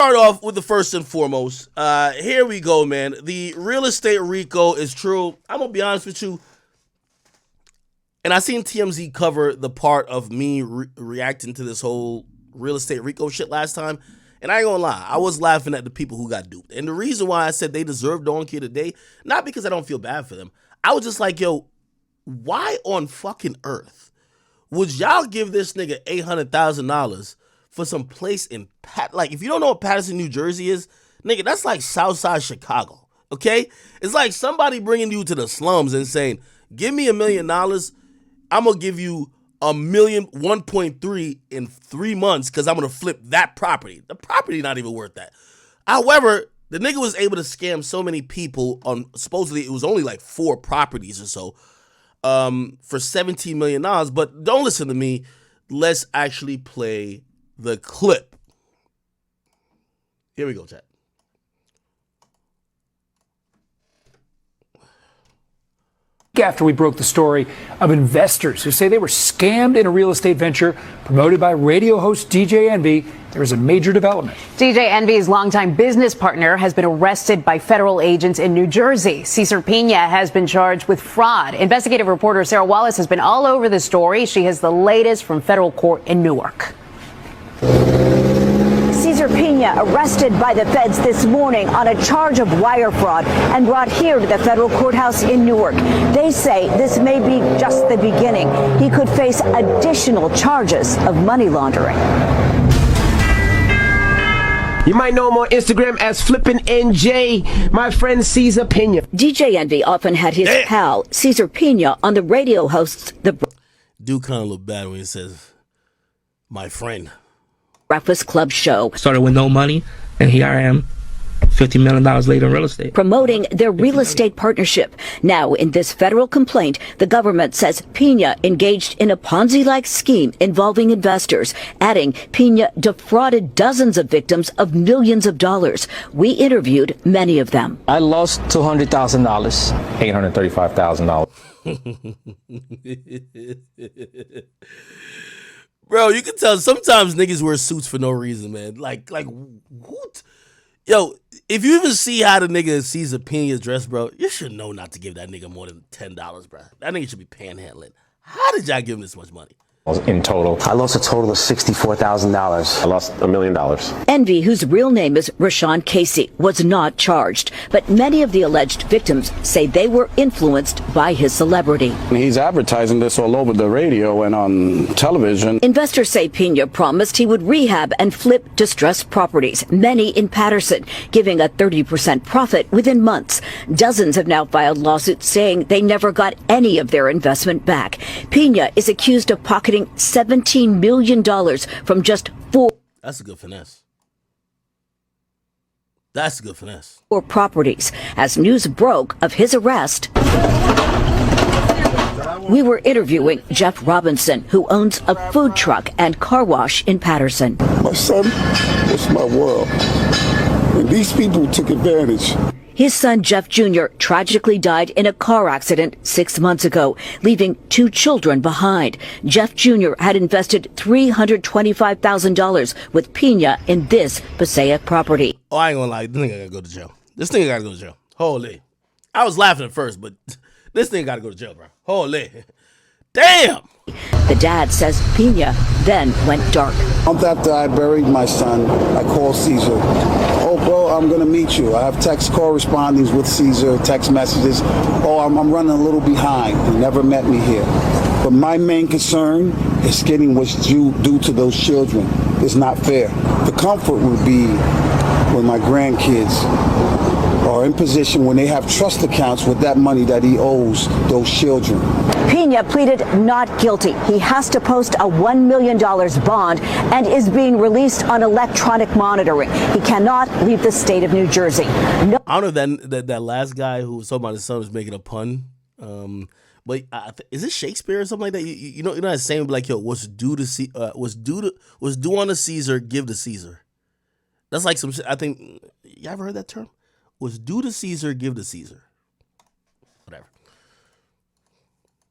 Start off with the first and foremost. Here we go, man. The real estate RICO is true. I'm gonna be honest with you. And I seen TMZ cover the part of me reacting to this whole real estate RICO shit last time. And I ain't gonna lie, I was laughing at the people who got duped. And the reason why I said they deserve Donkey today, not because I don't feel bad for them. I was just like, yo, why on fucking earth would y'all give this nigga $800,000 for some place in like, if you don't know what Paterson, New Jersey is, nigga, that's like Southside Chicago, okay? It's like somebody bringing you to the slums and saying, give me $1 million, I'm gonna give you 1.3 in 3 months because I'm gonna flip that property. The property not even worth that. However, the nigga was able to scam so many people on, supposedly it was only like 4 properties or so, for $17 million. But don't listen to me. Let's actually play the clip. Here we go, chat. After we broke the story of investors who say they were scammed in a real estate venture promoted by radio host DJ Envy, there is a major development. DJ Envy's longtime business partner has been arrested by federal agents in New Jersey. Cesar Piña has been charged with fraud. Investigative reporter Sarah Wallace has been all over the story. She has the latest from federal court in Newark. Cesar Piña arrested by the feds this morning on a charge of wire fraud and brought here to the federal courthouse in Newark. They say this may be just the beginning. He could face additional charges of money laundering. You might know him on Instagram as Flippin' NJ, my friend Cesar Piña. DJ Envy often had his pal, Cesar Piña, on the radio hosts the Dude kind of look bad when he says, my friend. Breakfast Club show. Started with no money, and here I am, $50 million later in real estate. Promoting their real estate partnership. Now, in this federal complaint, the government says Piña engaged in a Ponzi-like scheme involving investors, adding Piña defrauded dozens of victims of millions of dollars. We interviewed many of them. I lost $200,000. $835,000. Bro, you can tell sometimes niggas wear suits for no reason, man. Like what? Yo, if you even see how the nigga Cesar Piña is dressed, bro, you should know not to give that nigga more than $10, bro. That nigga should be panhandling. How did y'all give him this much money? In total, I lost a total of $64,000. I lost $1 million. Envy, whose real name is Rashawn Casey, was not charged, but many of the alleged victims say they were influenced by his celebrity. He's advertising this all over the radio and on television. Investors say Piña promised he would rehab and flip distressed properties, many in Paterson, giving a 30% profit within months. Dozens have now filed lawsuits saying they never got any of their investment back. Piña is accused of pocketing $17 million from just 4. That's a good finesse. That's a good finesse. 4 properties. As news broke of his arrest, we were interviewing Jeff Robinson, who owns a food truck and car wash in Paterson. My son was my world, and these people took advantage. His son, Jeff Jr., tragically died in a car accident 6 months ago, leaving 2 children behind. Jeff Jr. had invested $325,000 with Piña in this Passaic property. Oh, I ain't gonna lie. This nigga gotta go to jail. This nigga gotta go to jail. Holy. I was laughing at first, but this nigga gotta go to jail, bro. Holy. Damn! The dad says Piña then went dark. A month after I buried my son, I called Cesar. Oh, bro, I'm going to meet you. I have text correspondence with Cesar, text messages. Oh, I'm running a little behind. He never met me here. But my main concern is getting what's due to those children. It's not fair. The comfort would be when my grandkids are in position when they have trust accounts with that money that he owes those children. Piña pleaded not guilty. He has to post a $1 million bond and is being released on electronic monitoring. He cannot leave the state of New Jersey. I don't know if that last guy who was talking about his son was making a pun. But is it Shakespeare or something like that? You know that saying like, yo, what's due on a Caesar, give to Caesar. That's like some shit. I think you ever heard that term? What's due to Caesar, give to Caesar. Whatever.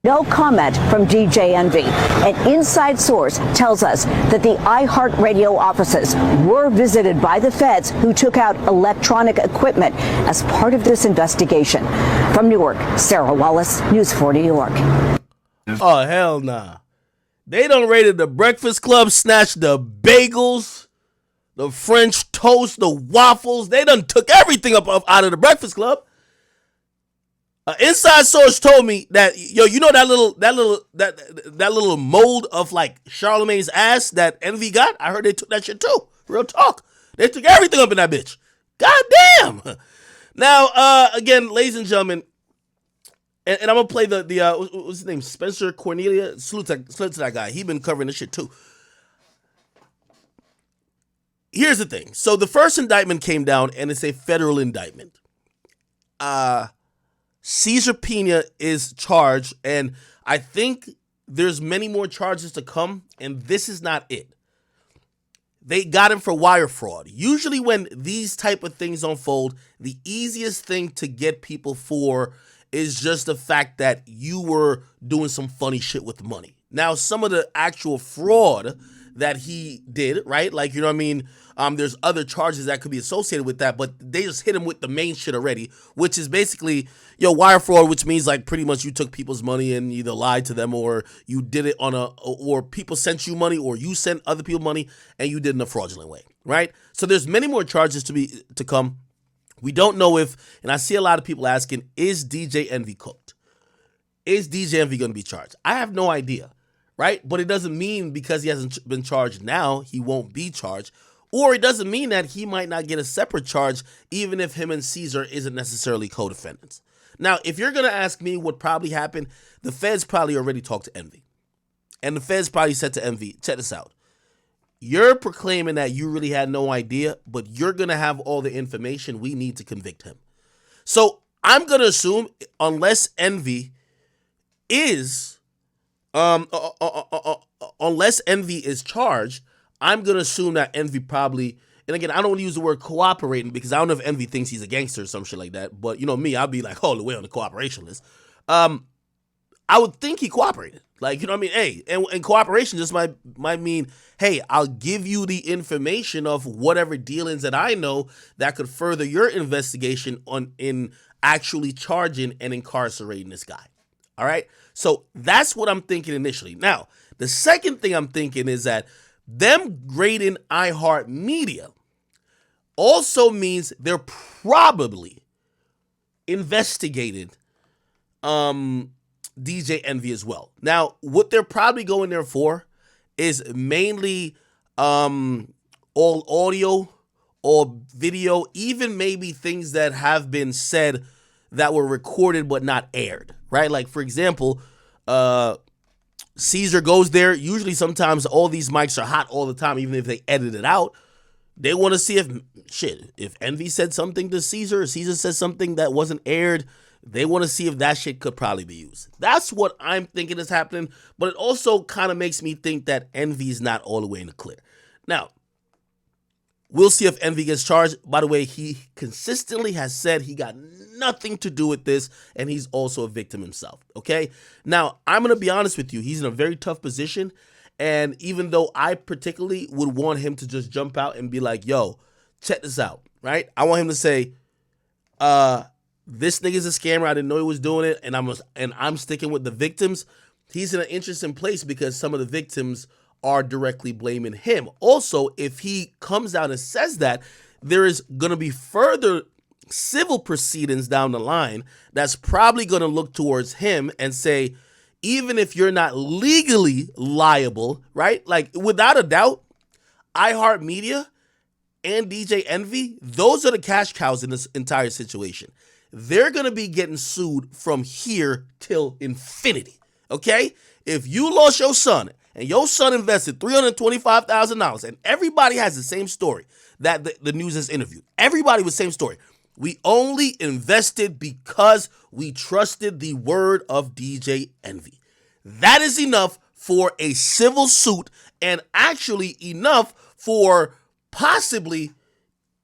No comment from DJ Envy. An inside source tells us that the iHeartRadio offices were visited by the feds who took out electronic equipment as part of this investigation. From Newark, Sarah Wallace, News 4 New York. Oh, hell nah. They done raided the Breakfast Club, snatched the bagels, the French toast, the waffles. They done took everything up out of the Breakfast Club. An inside source told me that, yo, you know that little mold of like Charlemagne's ass that Envy got? I heard they took that shit too. Real talk. They took everything up in that bitch. God damn. Now, again, ladies and gentlemen, and I'm gonna play the what's his name? Spencer Cornelia. Salute to that guy. He been covering this shit too. Here's the thing. So the first indictment came down, and it's a federal indictment. Cesar Piña is charged, and I think there's many more charges to come, and this is not it. They got him for wire fraud. Usually when these type of things unfold, the easiest thing to get people for is just the fact that you were doing some funny shit with money. Now, some of the actual fraud that he did, right? Like, you know what I mean? There's other charges that could be associated with that, but they just hit him with the main shit already, which is basically, wire fraud, which means like pretty much you took people's money and either lied to them or you did it or people sent you money or you sent other people money and you did it in a fraudulent way, right? So there's many more charges to come. We don't know if, and I see a lot of people asking, is DJ Envy cooked? Is DJ Envy going to be charged? I have no idea, right? But it doesn't mean because he hasn't been charged now, he won't be charged. Or it doesn't mean that he might not get a separate charge, even if him and Cesar isn't necessarily co-defendants. Now, if you're going to ask me what probably happened, the feds probably already talked to Envy. And the feds probably said to Envy, check this out. You're proclaiming that you really had no idea, but you're going to have all the information we need to convict him. So I'm going to assume, unless Envy is, charged, I'm going to assume that Envy probably, and again, I don't want to use the word cooperating because I don't know if Envy thinks he's a gangster or some shit like that. But you know me, I'll be like all the way on the cooperation list. I would think he cooperated. Like, you know what I mean? Hey, and cooperation just might mean, hey, I'll give you the information of whatever dealings that I know that could further your investigation in actually charging and incarcerating this guy. All right? So that's what I'm thinking initially. Now, the second thing I'm thinking is that them grading iHeartMedia also means they're probably investigated DJ Envy as well. Now, what they're probably going there for is mainly all audio or video, even maybe things that have been said that were recorded but not aired, right? Like, for example, Cesar goes there. Usually, sometimes all these mics are hot all the time, even if they edit it out. They want to see if Envy said something to Cesar or Cesar said something that wasn't aired. They want to see if that shit could probably be used. That's what I'm thinking is happening. But it also kind of makes me think that Envy is not all the way in the clear. Now, we'll see if Envy gets charged. By the way, he consistently has said he got nothing to do with this, and he's also a victim himself, okay? Now, I'm going to be honest with you. He's in a very tough position, and even though I particularly would want him to just jump out and be like, yo, check this out, right? I want him to say, this nigga's a scammer. I didn't know he was doing it, and I'm sticking with the victims. He's in an interesting place because some of the victims are directly blaming him. Also, if he comes out and says that, there is going to be further civil proceedings down the line that's probably going to look towards him and say, even if you're not legally liable, right? Like, without a doubt, iHeartMedia and DJ Envy, those are the cash cows in this entire situation. They're going to be getting sued from here till infinity, okay? If you lost your son and your son invested $325,000 and everybody has the same story that the news has interviewed, everybody with the same story. We only invested because we trusted the word of DJ Envy. That is enough for a civil suit and actually enough for possibly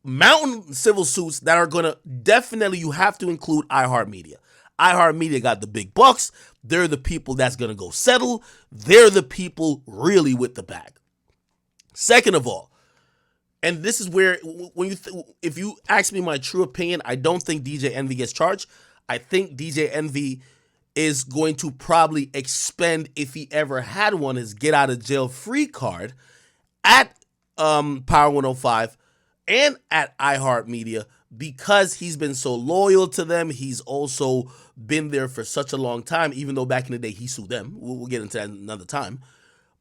mountain civil suits that are going to definitely, you have to include iHeartMedia. iHeartMedia got the big bucks. They're the people that's going to go settle. They're the people really with the bag. Second of all, and this is where, if you ask me my true opinion, I don't think DJ Envy gets charged. I think DJ Envy is going to probably expend, if he ever had one, his get out of jail free card at Power 105 and at iHeartMedia, because he's been so loyal to them. He's also been there for such a long time, even though back in the day he sued them. We'll get into that another time.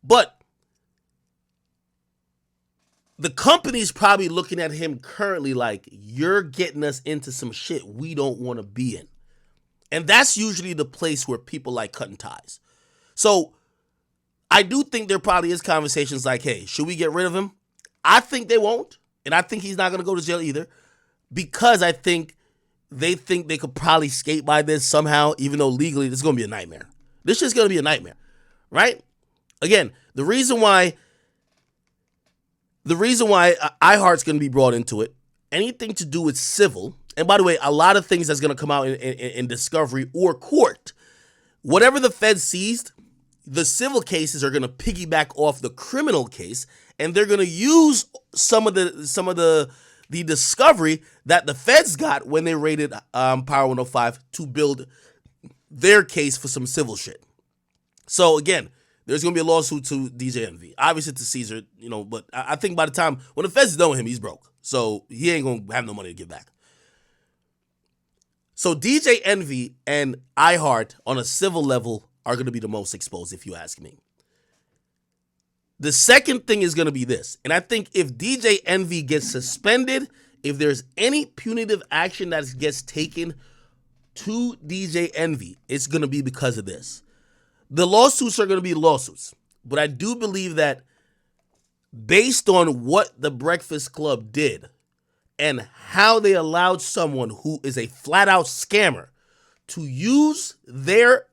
But the company's probably looking at him currently like, you're getting us into some shit we don't want to be in. And that's usually the place where people like cutting ties. So I do think there probably is conversations like, hey, should we get rid of him? I think they won't. And I think he's not going to go to jail either, because I think they could probably skate by this somehow, even though legally this is going to be a nightmare. This shit's going to be a nightmare, right? Again, the reason why iHeart's going to be brought into it, anything to do with civil, and by the way, a lot of things that's going to come out in discovery or court, whatever the Fed seized, the civil cases are going to piggyback off the criminal case, and they're going to use some of the discovery that the Feds got when they raided Power 105 to build their case for some civil shit. So again, there's going to be a lawsuit to DJ Envy, obviously to Cesar, but I think by the time when the Feds is done with him, he's broke. So he ain't going to have no money to give back. So DJ Envy and iHeart on a civil level are going to be the most exposed, if you ask me. The second thing is going to be this, and I think if DJ Envy gets suspended, if there's any punitive action that gets taken to DJ Envy, it's going to be because of this. The lawsuits are going to be lawsuits, but I do believe that based on what the Breakfast Club did and how they allowed someone who is a flat-out scammer to use their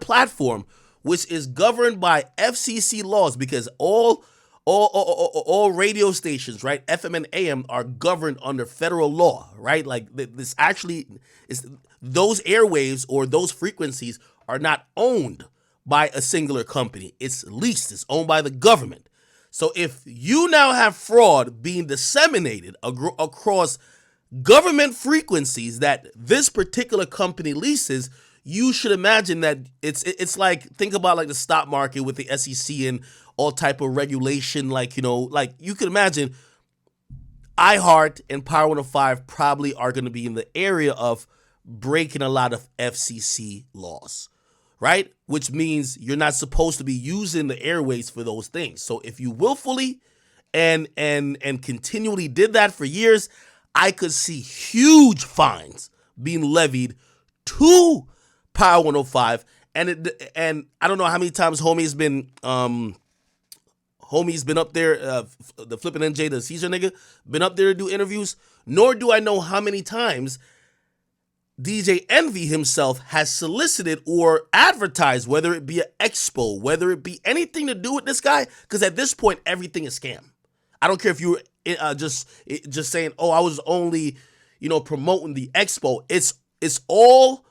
platform, which is governed by FCC laws, because all radio stations, right, FM and AM, are governed under federal law, right? Like this actually is, those airwaves or those frequencies are not owned by a singular company. It's leased. It's owned by the government. So if you now have fraud being disseminated across government frequencies that this particular company leases, you should imagine that it's like, think about like the stock market with the SEC and all type of regulation. Like you could imagine iHeart and Power 105 probably are going to be in the area of breaking a lot of FCC laws, right? Which means you're not supposed to be using the airways for those things. So if you willfully and continually did that for years, I could see huge fines being levied to Power 105, and I don't know how many times homie's been up there, the flipping NJ, the Cesar nigga, been up there to do interviews. Nor do I know how many times DJ Envy himself has solicited or advertised, whether it be an expo, whether it be anything to do with this guy, because at this point everything is scam. I don't care if you were just saying, oh, I was only promoting the expo. It's all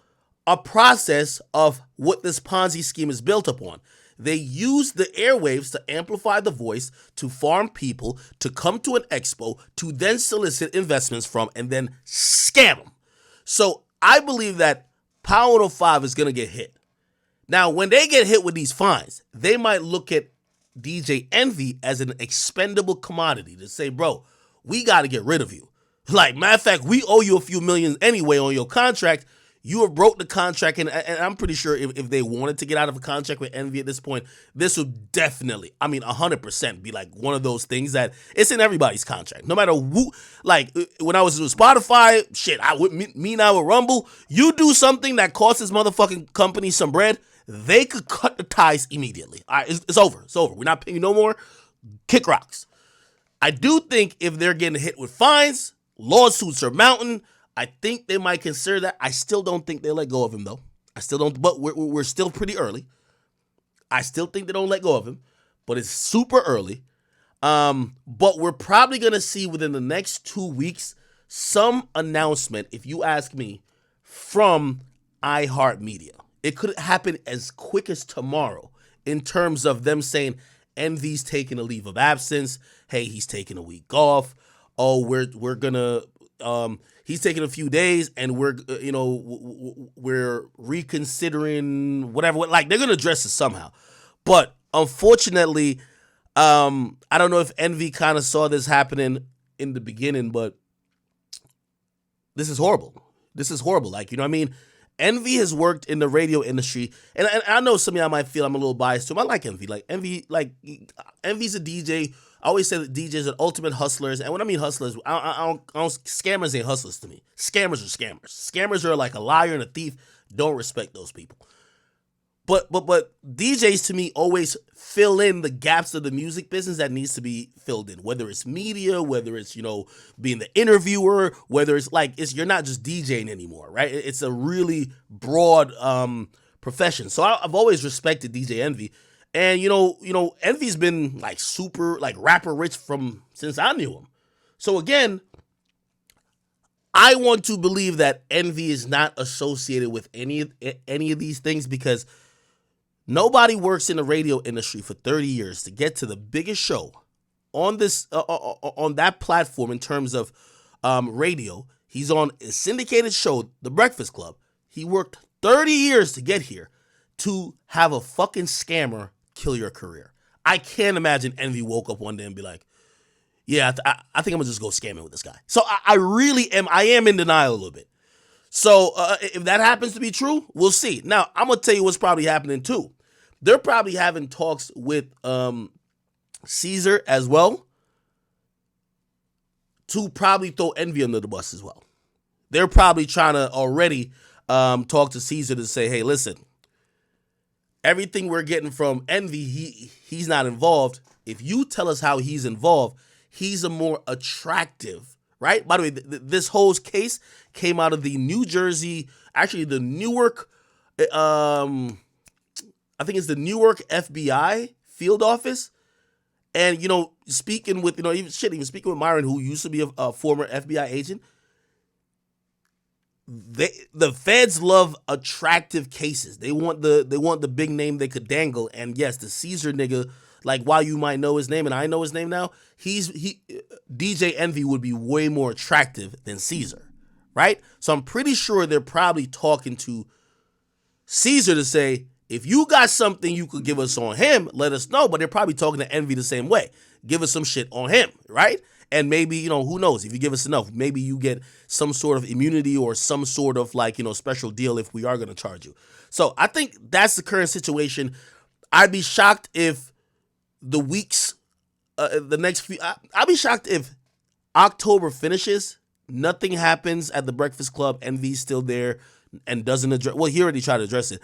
a process of what this Ponzi scheme is built upon. They use the airwaves to amplify the voice, to farm people, to come to an expo, to then solicit investments from, and then scam them. So I believe that Power 105 is going to get hit. Now, when they get hit with these fines, they might look at DJ Envy as an expendable commodity to say, bro, we got to get rid of you. Like, matter of fact, we owe you a few million anyway on your contract. You have broke the contract, and I'm pretty sure if they wanted to get out of a contract with Envy at this point, this would definitely, 100% be like one of those things that it's in everybody's contract. No matter who, like when I was with Spotify, shit, me now with Rumble, you do something that costs this motherfucking company some bread, they could cut the ties immediately. All right, it's over. It's over. We're not paying you no more. Kick rocks. I do think if they're getting hit with fines, lawsuits are mounting, I think they might consider that. I still don't think they'll let go of him, though. I still don't, but we're still pretty early. I still think they don't let go of him, but it's super early. But we're probably going to see within the next 2 weeks some announcement, if you ask me, from iHeartMedia. It could happen as quick as tomorrow in terms of them saying Envy's taking a leave of absence. Hey, he's taking a week off. Oh, we're gonna he's taking a few days and we're we're reconsidering whatever. Like, they're gonna address it somehow. But unfortunately, I don't know if Envy kind of saw this happening in the beginning, but this is horrible. This is horrible. Like, you know what I mean? Envy has worked in the radio industry, and I know some of y'all might feel I'm a little biased to him. I like Envy. Envy's a DJ. I always say that DJs are ultimate hustlers, and when I mean hustlers, I don't scammers ain't hustlers to me. Scammers are scammers. Scammers are like a liar and a thief. Don't respect those people. But DJs to me always fill in the gaps of the music business that needs to be filled in. Whether it's media, whether it's being the interviewer, whether it's you're not just DJing anymore, right? It's a really broad profession. So I've always respected DJ Envy, and Envy's been super rapper rich since I knew him. So again, I want to believe that Envy is not associated with any of these things, because nobody works in the radio industry for 30 years to get to the biggest show on this on that platform in terms of radio. He's on a syndicated show, The Breakfast Club. He worked 30 years to get here to have a fucking scammer kill your career. I can't imagine Envy woke up one day and be like, yeah, I think I'm gonna just go scamming with this guy. So I am in denial a little bit. So if that happens to be true, we'll see. Now, I'm going to tell you what's probably happening too. They're probably having talks with Cesar as well to probably throw Envy under the bus as well. They're probably trying to already talk to Cesar to say, hey, listen, everything we're getting from Envy, he's not involved. If you tell us how he's involved, he's a more attractive, right? By the way, this whole case came out of the New Jersey, actually the Newark, I think it's the Newark FBI field office. And, speaking with, even speaking with Myron, who used to be a former FBI agent, the feds love attractive cases. They want the big name they could dangle. And yes, the Cesar nigga, while you might know his name and I know his name now, DJ Envy would be way more attractive than Cesar, right? So I'm pretty sure they're probably talking to Cesar to say, if you got something you could give us on him, let us know. But they're probably talking to Envy the same way. Give us some shit on him, right? And maybe, who knows, if you give us enough, maybe you get some sort of immunity or some sort of special deal if we are going to charge you. So I think that's the current situation. I'd be shocked if the weeks, the next few, I'd be shocked if October finishes, nothing happens at the Breakfast Club, Envy's still there and doesn't address, well, he already tried to address it,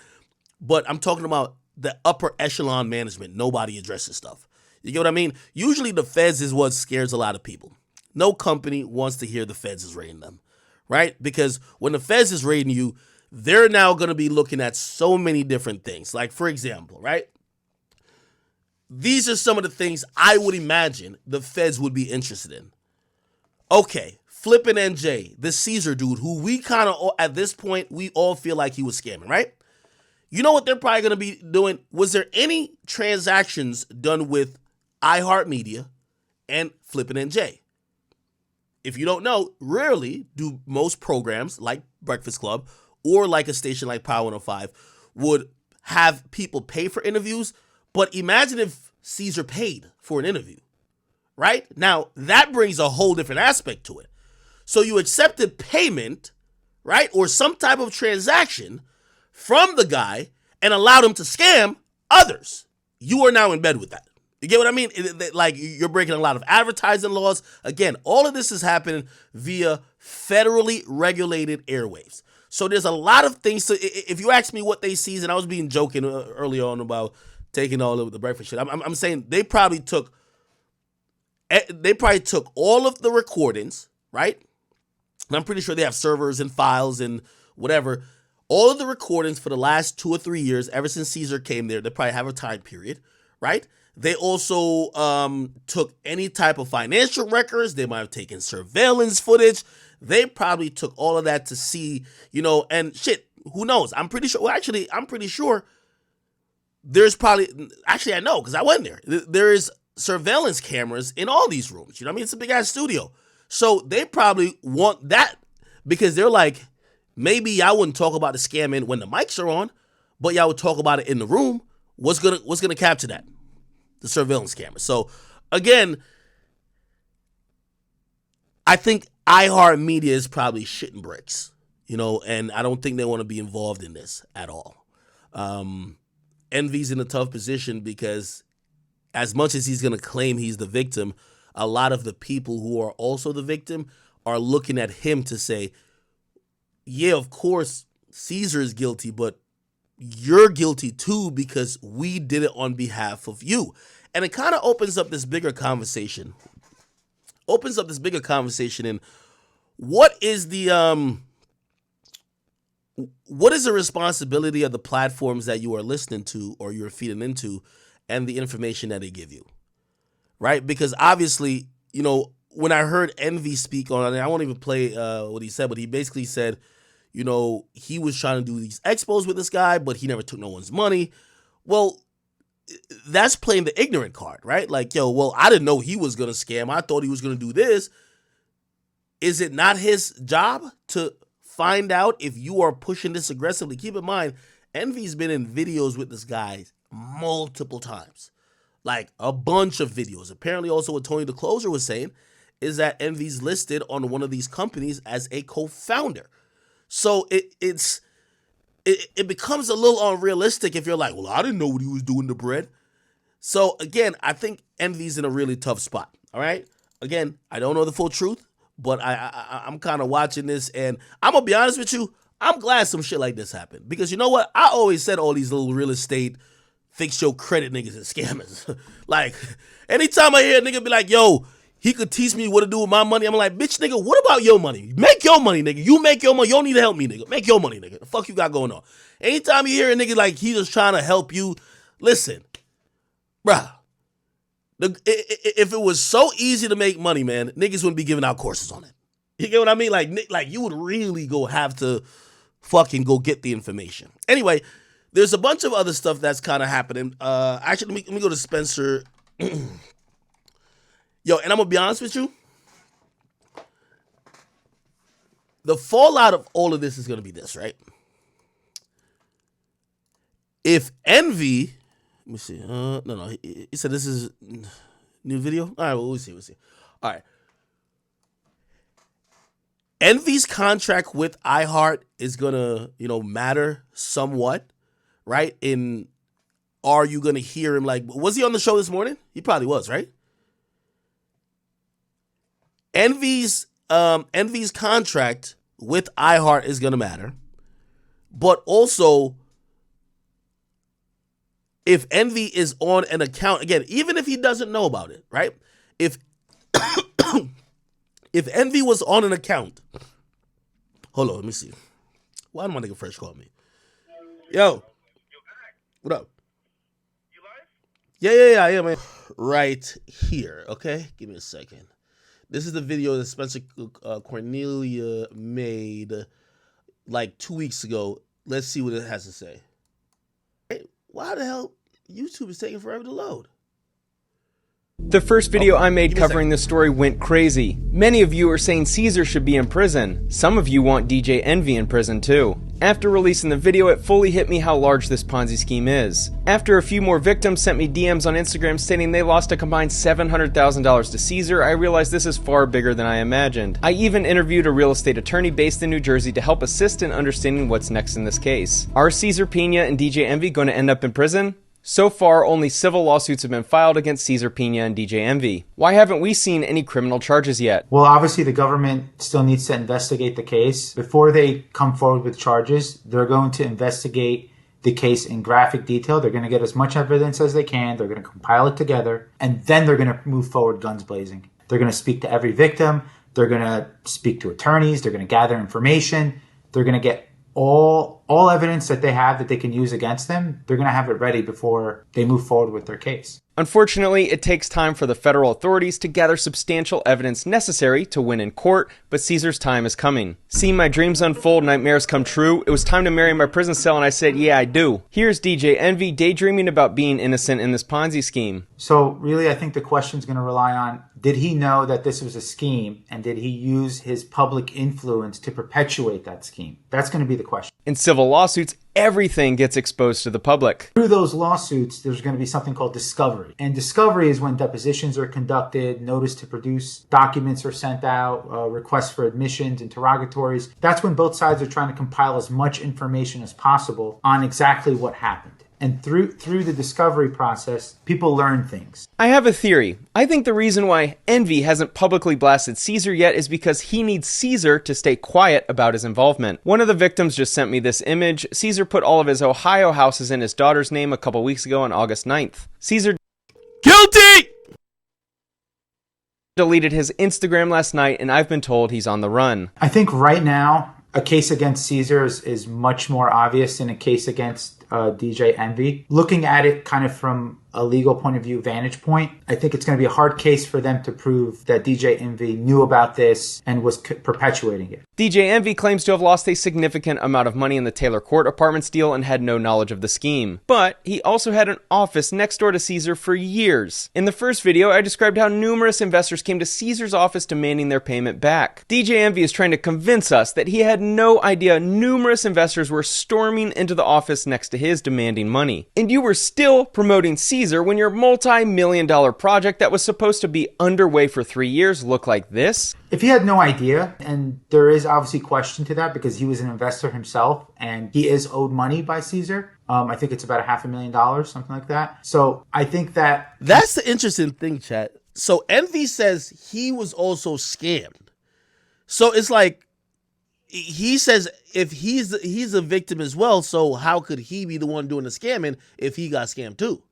but I'm talking about the upper echelon management. Nobody addresses stuff. You get what I mean? Usually the feds is what scares a lot of people. No company wants to hear the feds is raiding them, right? Because when the feds is raiding you, they're now going to be looking at so many different things. Like, for example, right? These are some of the things I would imagine the feds would be interested in. Okay, Flippin' NJ, the Cesar dude, who we kind of, at this point, we all feel like he was scamming, right? You know what they're probably going to be doing? Was there any transactions done with iHeartMedia and Flippin' NJ? If you don't know, rarely do most programs like Breakfast Club or like a station like Power 105 would have people pay for interviews. But imagine if Cesar paid for an interview, right? Now, that brings a whole different aspect to it. So you accepted payment, right, or some type of transaction from the guy and allowed him to scam others. You are now in bed with that. You get what I mean? You're breaking a lot of advertising laws. Again, all of this is happening via federally regulated airwaves. So there's a lot of things. If you ask me what they seized, and I was being joking early on about taking all of the breakfast shit, I'm saying they probably took all of the recordings, right? And I'm pretty sure they have servers and files and whatever. All of the recordings for the last 2 or 3 years, ever since Cesar came there, they probably have a time period, right? They also took any type of financial records. They might have taken surveillance footage. They probably took all of that to see, and shit, who knows? I'm pretty sure. Well, actually, I'm pretty sure there's probably, actually, I know because I went there. There is surveillance cameras in all these rooms. You know what I mean? It's a big ass studio. So they probably want that because they're like, maybe y'all wouldn't talk about the scamming when the mics are on, but y'all would talk about it in the room. What's gonna capture that? The surveillance camera. So again, I think iHeartMedia is probably shitting bricks, and I don't think they want to be involved in this at all. Envy's in a tough position because as much as he's going to claim he's the victim, a lot of the people who are also the victim are looking at him to say, yeah, of course, Cesar is guilty, but you're guilty too because we did it on behalf of you. And it kind of opens up this bigger conversation. In what is the responsibility of the platforms that you are listening to or you're feeding into and the information that they give you, right? Because obviously, when I heard Envy speak on it, I won't even play what he said, but he basically said, he was trying to do these expos with this guy, but he never took no one's money. Well, that's playing the ignorant card, right? Like, I didn't know he was going to scam. I thought he was going to do this. Is it not his job to find out if you are pushing this aggressively? Keep in mind, Envy's been in videos with this guy multiple times, like a bunch of videos. Apparently also what Tony the Closer was saying is that Envy's listed on one of these companies as a co-founder. So it becomes a little unrealistic if you're like, well, I didn't know what he was doing to bread. So again, I think Envy's in a really tough spot. All right. Again, I don't know the full truth, but I'm kind of watching this, and I'm gonna be honest with you. I'm glad some shit like this happened because you know what? I always said all these little real estate fix your credit niggas and scammers. Like anytime I hear a nigga be like, yo, he could teach me what to do with my money. I'm like, bitch, nigga, what about your money? Make your money, nigga. You make your money. You don't need to help me, nigga. Make your money, nigga. The fuck you got going on? Anytime you hear a nigga like he just trying to help you, listen, bruh. If it was so easy to make money, man, niggas wouldn't be giving out courses on it. You get what I mean? Like you would really have to fucking go get the information. Anyway, there's a bunch of other stuff that's kind of happening. Actually, let me go to Spencer. Yo, and I'm going to be honest with you. The fallout of all of this is going to be this, right? If Envy, let me see. No. He said this is new video. All right, well, we'll see. All right. Envy's contract with iHeart is going to, matter somewhat, right? Are you going to hear him was he on the show this morning? He probably was, right? Envy's contract with iHeart is going to matter. But also, if Envy is on an account, again, even if he doesn't know about it, right? If Envy was on an account, hold on, let me see. Why did my nigga Fresh call me? Yo, what up? You live? Yeah, I am, man. Right here, okay? Give me a second. This is the video that Spencer Cornelia made like 2 weeks ago. Let's see what it has to say. Hey, why the hell YouTube is taking forever to load? The first video I made covering this story went crazy. Many of you are saying Cesar should be in prison. Some of you want DJ Envy in prison too. After releasing the video, it fully hit me how large this Ponzi scheme is. After a few more victims sent me DMs on Instagram stating they lost a combined $700,000 to Cesar, I realized this is far bigger than I imagined. I even interviewed a real estate attorney based in New Jersey to help assist in understanding what's next in this case. Are Cesar, Piña, and DJ Envy going to end up in prison? So far, only civil lawsuits have been filed against Cesar, Piña, and DJ Envy. Why haven't we seen any criminal charges yet? Well, obviously the government still needs to investigate the case. Before they come forward with charges, they're going to investigate the case in graphic detail. They're going to get as much evidence as they can. They're going to compile it together, and then they're going to move forward guns blazing. They're going to speak to every victim. They're going to speak to attorneys. They're going to gather information. They're going to get all evidence that they have that they can use against them. They're going to have it ready before they move forward with their case. Unfortunately, it takes time for the federal authorities to gather substantial evidence necessary to win in court, but Cesar's time is coming. Seeing my dreams unfold, nightmares come true, it was time to marry my prison cell, and I said, yeah, I do. Here's DJ Envy daydreaming about being innocent in this Ponzi scheme. So really, I think the question's going to rely on, did he know that this was a scheme, and did he use his public influence to perpetuate that scheme? That's going to be the question. In civil lawsuits, everything gets exposed to the public. Through those lawsuits, there's going to be something called discovery. And discovery is when depositions are conducted, notice to produce documents are sent out, requests for admissions, interrogatories. That's when both sides are trying to compile as much information as possible on exactly what happened. And through the discovery process, people learn things. I have a theory. I think the reason why Envy hasn't publicly blasted Cesar yet is because he needs Cesar to stay quiet about his involvement. One of the victims just sent me this image. Cesar put all of his Ohio houses in his daughter's name a couple weeks ago on August 9th. Cesar guilty! Deleted his Instagram last night, and I've been told he's on the run. I think right now, a case against Cesar is much more obvious than a case against DJ Envy. Looking at it kind of from a legal point of view, vantage point, I think it's going to be a hard case for them to prove that DJ Envy knew about this and was perpetuating it. DJ Envy claims to have lost a significant amount of money in the Taylor Court Apartments deal and had no knowledge of the scheme. But he also had an office next door to Cesar for years. In the first video, I described how numerous investors came to Cesar's office demanding their payment back. DJ Envy is trying to convince us that he had no idea numerous investors were storming into the office next to his demanding money. And you were still promoting Cesar when your multi-million-dollar project that was supposed to be underway for 3 years looked like this? If he had no idea, and there is obviously question to that because he was an investor himself and he is owed money by Cesar. I think it's about $500,000, something like that. So I think that's the interesting thing, chat. So Envy says he was also scammed. So it's like, he says if he's a victim as well, so how could he be the one doing the scamming if he got scammed too?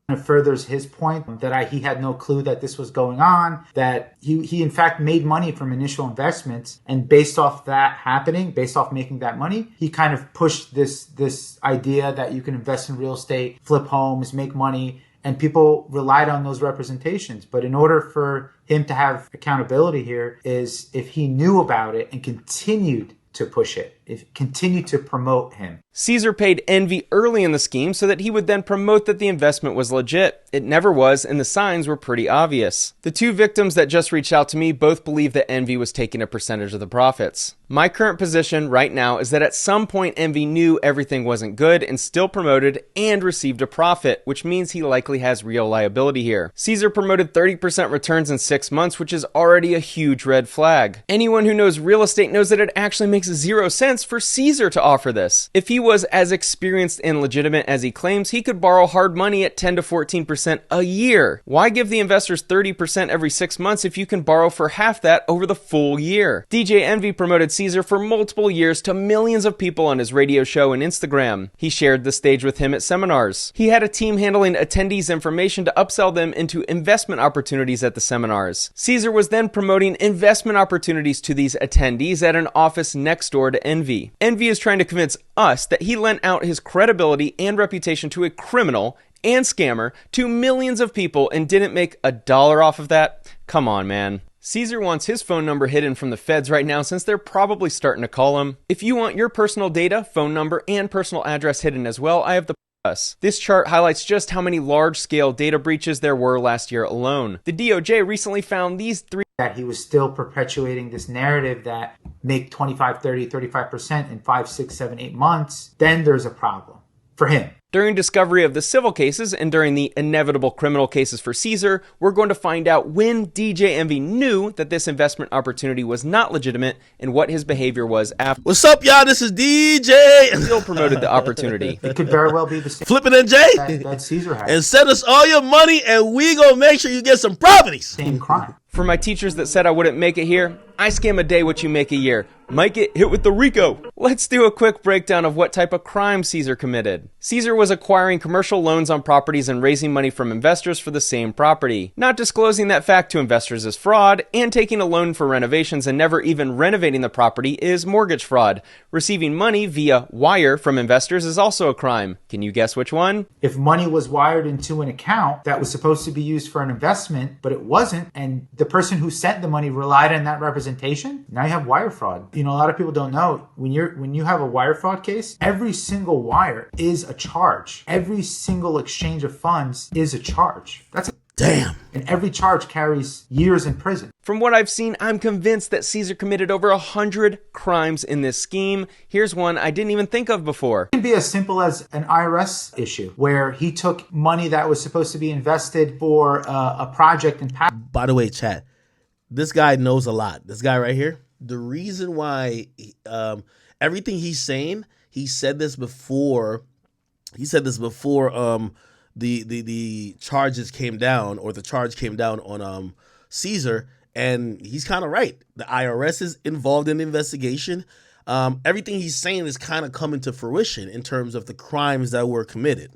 It furthers his point that he had no clue that this was going on, that he in fact made money from initial investments, and based off that happening, based off making that money, he kind of pushed this idea that you can invest in real estate, flip homes, make money, and people relied on those representations. But in order for him to have accountability here is if he knew about it and continued to push it, continued to promote him. Cesar paid Envy early in the scheme so that he would then promote that the investment was legit. It never was, and the signs were pretty obvious. The two victims that just reached out to me both believe that Envy was taking a percentage of the profits. My current position right now is that at some point Envy knew everything wasn't good and still promoted and received a profit, which means he likely has real liability here. Cesar promoted 30% returns in 6 months, which is already a huge red flag. Anyone who knows real estate knows that it actually makes 0 sense for Cesar to offer this. If he was as experienced and legitimate as he claims, he could borrow hard money at 10 to 14% a year. Why give the investors 30% every 6 months if you can borrow for half that over the full year? DJ Envy promoted Cesar for multiple years to millions of people on his radio show and Instagram. He shared the stage with him at seminars. He had a team handling attendees' information to upsell them into investment opportunities at the seminars. Cesar was then promoting investment opportunities to these attendees at an office next door to Envy. Envy is trying to convince us that he lent out his credibility and reputation to a criminal and scammer to millions of people and didn't make $1 off of that? Come on, man. Cesar wants his phone number hidden from the feds right now since they're probably starting to call him. If you want your personal data, phone number, and personal address hidden as well, I have the us. This chart highlights just how many large-scale data breaches there were last year alone. The DOJ recently found these 3 that he was still perpetuating this narrative that make 25, 30, 35% in 5, 6, 7, 8 months, then there's a problem for him. During discovery of the civil cases and during the inevitable criminal cases for Cesar, we're going to find out when DJ Envy knew that this investment opportunity was not legitimate and what his behavior was after. What's up, y'all? This is DJ. Still promoted the opportunity. It could very well be the same Flippin' and Jay that Cesar had. And send us all your money and we gonna make sure you get some properties. Same crime. For my teachers that said I wouldn't make it here, I scam a day what you make a year. might get hit with the RICO. Let's do a quick breakdown of what type of crime Cesar committed. Cesar was acquiring commercial loans on properties and raising money from investors for the same property. Not disclosing that fact to investors is fraud, and taking a loan for renovations and never even renovating the property is mortgage fraud. Receiving money via wire from investors is also a crime. Can you guess which one? If money was wired into an account that was supposed to be used for an investment, but it wasn't, and the person who sent the money relied on that representation, now you have wire fraud. You know, a lot of people don't know, when you have a wire fraud case, every single wire is a charge. Every single exchange of funds is a charge. That's damn. And every charge carries years in prison. From what I've seen, I'm convinced that Cesar committed over 100 crimes in this scheme. Here's one I didn't even think of before. It can be as simple as an IRS issue where he took money that was supposed to be invested for a project in Paterson. By the way, chat, this guy knows a lot. This guy right here, the reason why everything he's saying, he said this before the charges came down, or the charge came down on Cesar, and he's kind of right. The IRS is involved in the investigation. Everything he's saying is kind of coming to fruition in terms of the crimes that were committed.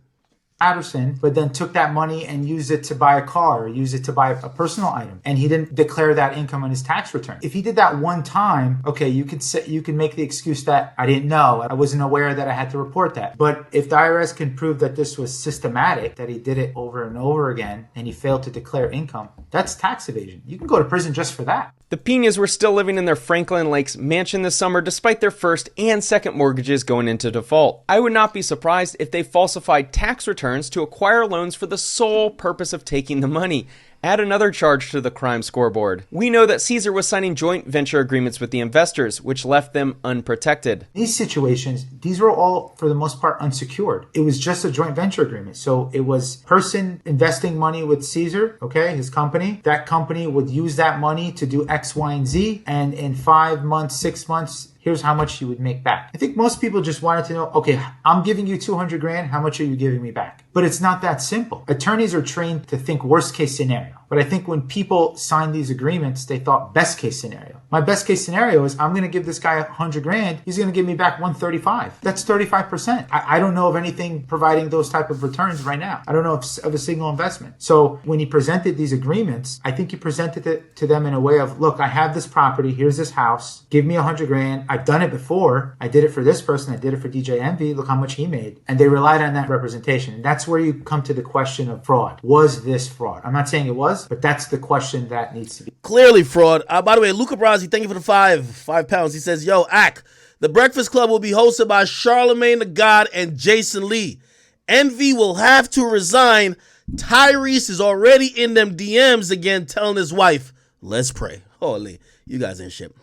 Paterson, but then took that money and used it to buy a car or use it to buy a personal item, and he didn't declare that income on his tax return. If he did that one time, okay, you could make the excuse that I didn't know, I wasn't aware that I had to report that. But if the IRS can prove that this was systematic, that he did it over and over again, and he failed to declare income, that's tax evasion. You can go to prison just for that. The Piñas were still living in their Franklin Lakes mansion this summer despite their first and second mortgages going into default. I would not be surprised if they falsified tax returns to acquire loans for the sole purpose of taking the money. Add another charge to the crime scoreboard. We know that Cesar was signing joint venture agreements with the investors, which left them unprotected. These situations, these were all, for the most part, unsecured. It was just a joint venture agreement. So it was person investing money with Cesar, okay, his company. That company would use that money to do X, Y, and Z. And in 5 months, 6 months, here's how much you would make back. I think most people just wanted to know, okay, I'm giving you 200 grand. How much are you giving me back? But it's not that simple. Attorneys are trained to think worst case scenario. But I think when people signed these agreements, they thought best case scenario. My best case scenario is I'm going to give this guy 100 grand. He's going to give me back 135. That's 35%. I don't know of anything providing those type of returns right now. I don't know of a single investment. So when he presented these agreements, I think he presented it to them in a way of, look, I have this property. Here's this house. Give me 100 grand. I've done it before. I did it for this person. I did it for DJ Envy. Look how much he made. And they relied on that representation. And that's where you come to the question of fraud. Was this fraud? I'm not saying it was, but that's the question that needs to be. Clearly fraud. By the way, Luca Brasi, thank you for the 5 pounds. He says, yo, Ak, the Breakfast Club will be hosted by Charlemagne the God and Jason Lee. Envy will have to resign. Tyrese is already in them DMs again, telling his wife, let's pray. Holy, you guys ain't shit.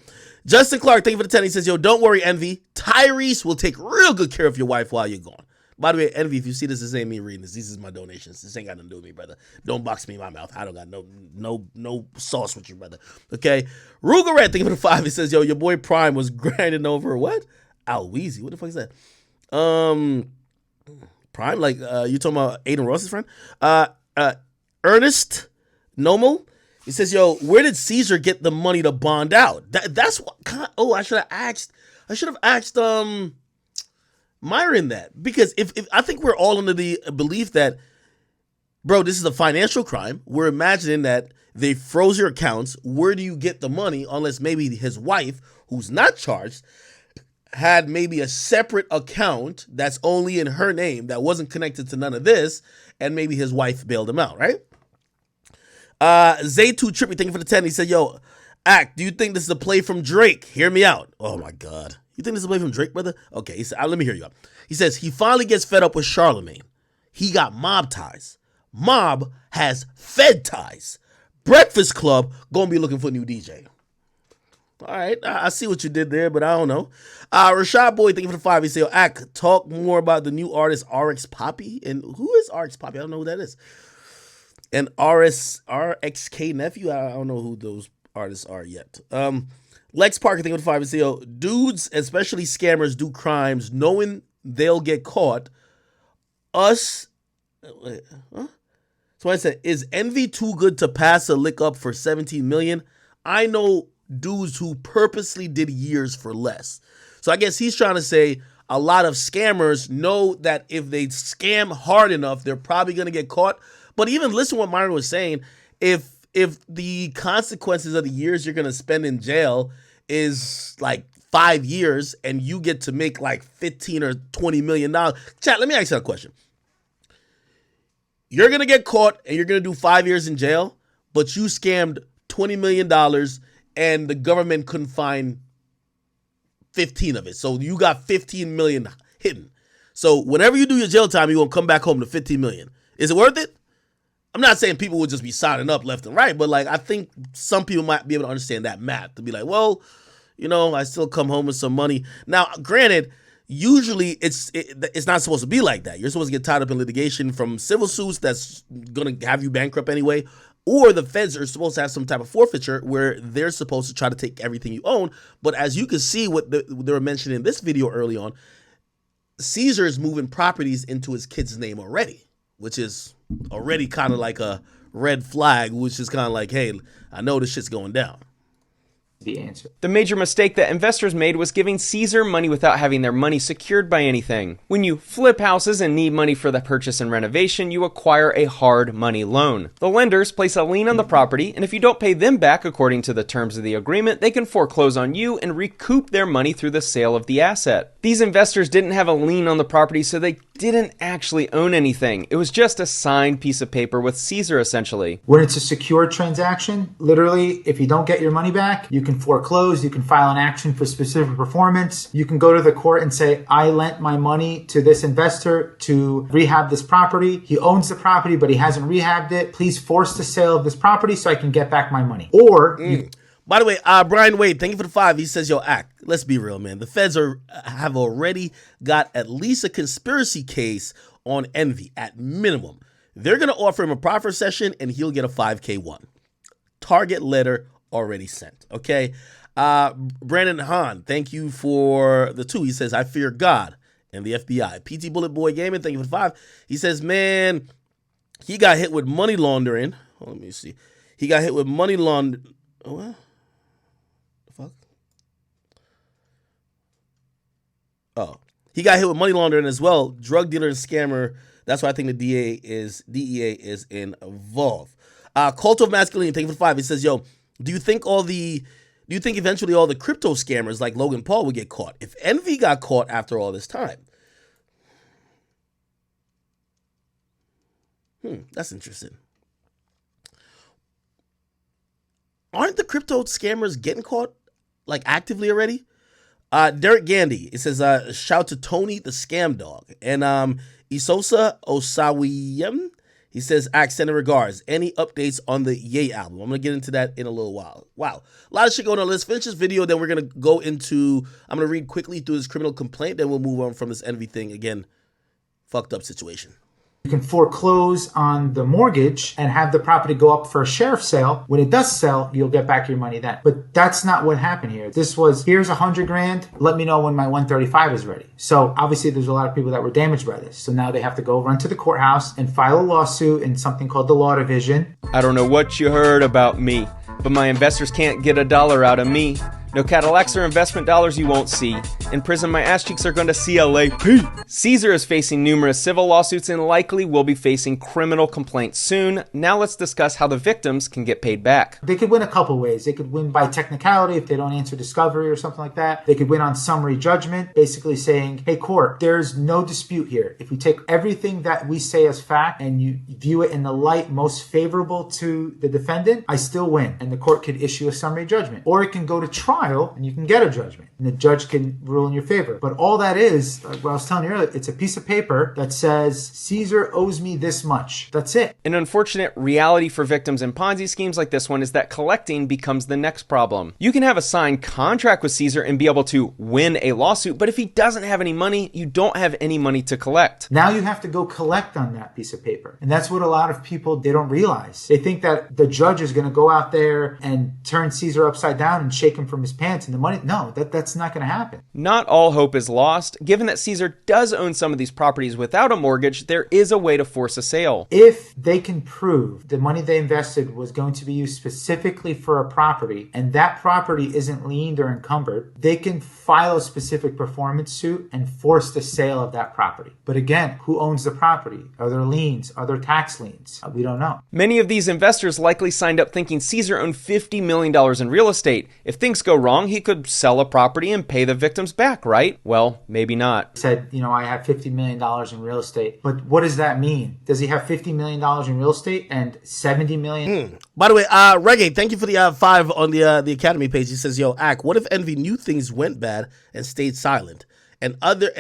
Justin Clark, thank you for the 10. He says, yo, don't worry, Envy. Tyrese will take real good care of your wife while you're gone. By the way, Envy, if you see this ain't me reading this. These is my donations. This ain't got nothing to do with me, brother. Don't box me in my mouth. I don't got no sauce with you, brother. Okay? Ruger Red, thank you for the 5. He says, yo, your boy Prime was grinding over what? Al Weezy. What the fuck is that? Prime? Like, you talking about Aiden Ross's friend? Ernest Nomal. He says, yo, where did Cesar get the money to bond out? That's what. I should have asked Myron that, because if I think we're all under the belief that, bro, this is a financial crime. We're imagining that they froze your accounts. Where do you get the money? Unless maybe his wife, who's not charged, had maybe a separate account that's only in her name that wasn't connected to none of this, and maybe his wife bailed him out, right? Zay2 Trippy, thank you for the 10. He said, yo, Ak, do you think this is a play from Drake? Hear me out. Oh my God. You think this is a play from Drake, brother? Okay, he said, let me hear you out. He says, he finally gets fed up with Charlemagne. He got mob ties. Mob has Fed ties. Breakfast Club gonna be looking for a new DJ. All right, I see what you did there, but I don't know. Rashad Boy, thank you for the 5. He said, yo, Ak, talk more about the new artist RX Poppy. And who is RX Poppy? I don't know who that is. And RXK Nephew, I don't know who those artists are yet. Lex Parker, thank you for the 5. He said, yo, dudes, especially scammers, do crimes knowing they'll get caught. So I said, is Envy too good to pass a lick up for $17 million? I know dudes who purposely did years for less. So I guess he's trying to say a lot of scammers know that if they scam hard enough, they're probably going to get caught. But even listen to what Myron was saying. If the consequences of the years you're going to spend in jail is like 5 years and you get to make like 15 or $20 million. Chat, let me ask you a question. You're going to get caught and you're going to do 5 years in jail, but you scammed $20 million and the government couldn't find 15 of it. So you got 15 million hidden. So whenever you do your jail time, you're going to come back home to 15 million. Is it worth it? I'm not saying people would just be signing up left and right, but like I think some people might be able to understand that math to be like, well, you know, I still come home with some money. Now, granted, usually it's not supposed to be like that. You're supposed to get tied up in litigation from civil suits that's going to have you bankrupt anyway, or the feds are supposed to have some type of forfeiture where they're supposed to try to take everything you own. But as you can see what they were mentioning in this video early on, Cesar is moving properties into his kid's name already, which is already kind of like a red flag, which is kind of like, hey, I know this shit's going down. The answer. The major mistake that investors made was giving Cesar money without having their money secured by anything. When you flip houses and need money for the purchase and renovation, you acquire a hard money loan. The lenders place a lien on the property, and if you don't pay them back according to the terms of the agreement, they can foreclose on you and recoup their money through the sale of the asset. These investors didn't have a lien on the property, so they didn't actually own anything. It was just a signed piece of paper with Cesar, essentially. When it's a secured transaction, literally, if you don't get your money back, you can foreclose, you can file an action for specific performance. You can go to the court and say, I lent my money to this investor to rehab this property. He owns the property, but he hasn't rehabbed it. Please force the sale of this property so I can get back my money. Or By the way, Brian Wade, thank you for the 5. He says, yo, Act, let's be real, man. The feds have already got at least a conspiracy case on Envy at minimum. They're going to offer him a proffer session and he'll get a 5K one. Target letter already sent. Okay. Brandon Hahn, thank you for the 2. He says, I fear God and the FBI. PT Bullet Boy Gaming, thank you for the 5. He says, man, he got hit with money laundering. Let me see. He got hit with money laundering. What? The fuck? Oh, he got hit with money laundering as well. Drug dealer and scammer. That's why I think the DEA is involved. Cult of Masculinity, thank you for the 5. He says, yo, do you think eventually all the crypto scammers like Logan Paul would get caught? If Envy got caught after all this time? That's interesting. Aren't the crypto scammers getting caught like actively already? Derek Gandy, it says, shout to Tony the Scam Dog. And Isosa Osawiyem, he says, accent and regards. Any updates on the Ye album? I'm going to get into that in a little while. Wow. A lot of shit going on. Let's finish this video. Then we're going to go into, I'm going to read quickly through this criminal complaint. Then we'll move on from this Envy thing. Again, fucked up situation. You can foreclose on the mortgage and have the property go up for a sheriff's sale. When it does sell, you'll get back your money then. But that's not what happened here. This was, here's $100,000. Let me know when my 135 is ready. So obviously there's a lot of people that were damaged by this. So now they have to go run to the courthouse and file a lawsuit in something called the Law Division. I don't know what you heard about me, but my investors can't get $1 out of me. No Cadillacs or investment dollars you won't see. In prison, my ass cheeks are going to CLAP. Cesar is facing numerous civil lawsuits and likely will be facing criminal complaints soon. Now let's discuss how the victims can get paid back. They could win a couple ways. They could win by technicality if they don't answer discovery or something like that. They could win on summary judgment, basically saying, hey, court, there's no dispute here. If you take everything that we say as fact and you view it in the light most favorable to the defendant, I still win. And the court could issue a summary judgment. Or it can go to trial and you can get a judgment and the judge can rule in your favor. But all that is, like what I was telling you earlier, it's a piece of paper that says Cesar owes me this much. That's it. An unfortunate reality for victims in Ponzi schemes like this one is that collecting becomes the next problem. You can have a signed contract with Cesar and be able to win a lawsuit, but if he doesn't have any money, you don't have any money to collect. Now you have to go collect on that piece of paper. And that's what a lot of people, they don't realize. They think that the judge is going to go out there and turn Cesar upside down and shake him from his pants and the money. No, that's not going to happen. Not all hope is lost. Given that Cesar does own some of these properties without a mortgage, there is a way to force a sale. If they can prove the money they invested was going to be used specifically for a property, and that property isn't liened or encumbered, they can file a specific performance suit and force the sale of that property. But again, who owns the property? Are there liens? Are there tax liens? We don't know. Many of these investors likely signed up thinking Cesar owned $50 million in real estate. If things go wrong, he could sell a property and pay the victims back, right? Well, maybe not. He said, I have $50 million in real estate. But what does that mean? Does he have $50 million in real estate and $70 million? By the way, Reggae, thank you for the 5 on the Academy page. He says, yo, Ak, what if Envy knew things went bad and stayed silent and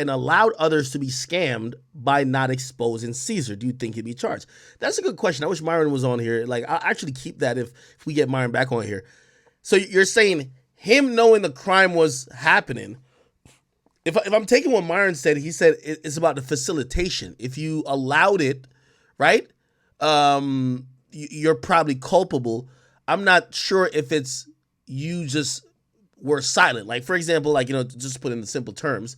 allowed others to be scammed by not exposing Cesar? Do you think he'd be charged? That's a good question. I wish Myron was on here. Like, I'll actually keep that if we get Myron back on here. So you're saying him knowing the crime was happening. If I'm taking what Myron said, he said it's about the facilitation. If you allowed it, right, you're probably culpable. I'm not sure if it's you just were silent. Like, for example, like, just put in the simple terms,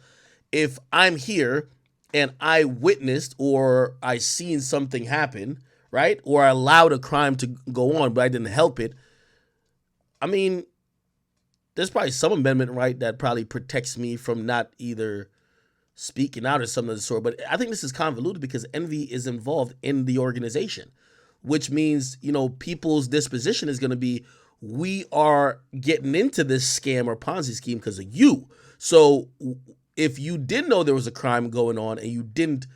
if I'm here and I witnessed or I seen something happen, right, or I allowed a crime to go on, but I didn't help it, I mean, there's probably some amendment right that probably protects me from not either speaking out or something of the sort. But I think this is convoluted because Envy is involved in the organization, which means, people's disposition is going to be, we are getting into this scam or Ponzi scheme because of you. So if you did know there was a crime going on and you didn't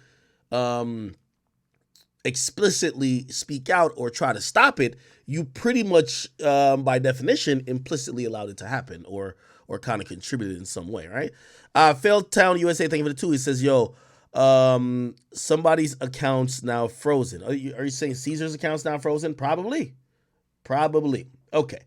explicitly speak out or try to stop it, you pretty much, by definition, implicitly allowed it to happen or kind of contributed in some way, right? Failed Town USA, thank you for the 2. He says, yo, somebody's account's now frozen. Are you saying Cesar's account's now frozen? Probably. Okay.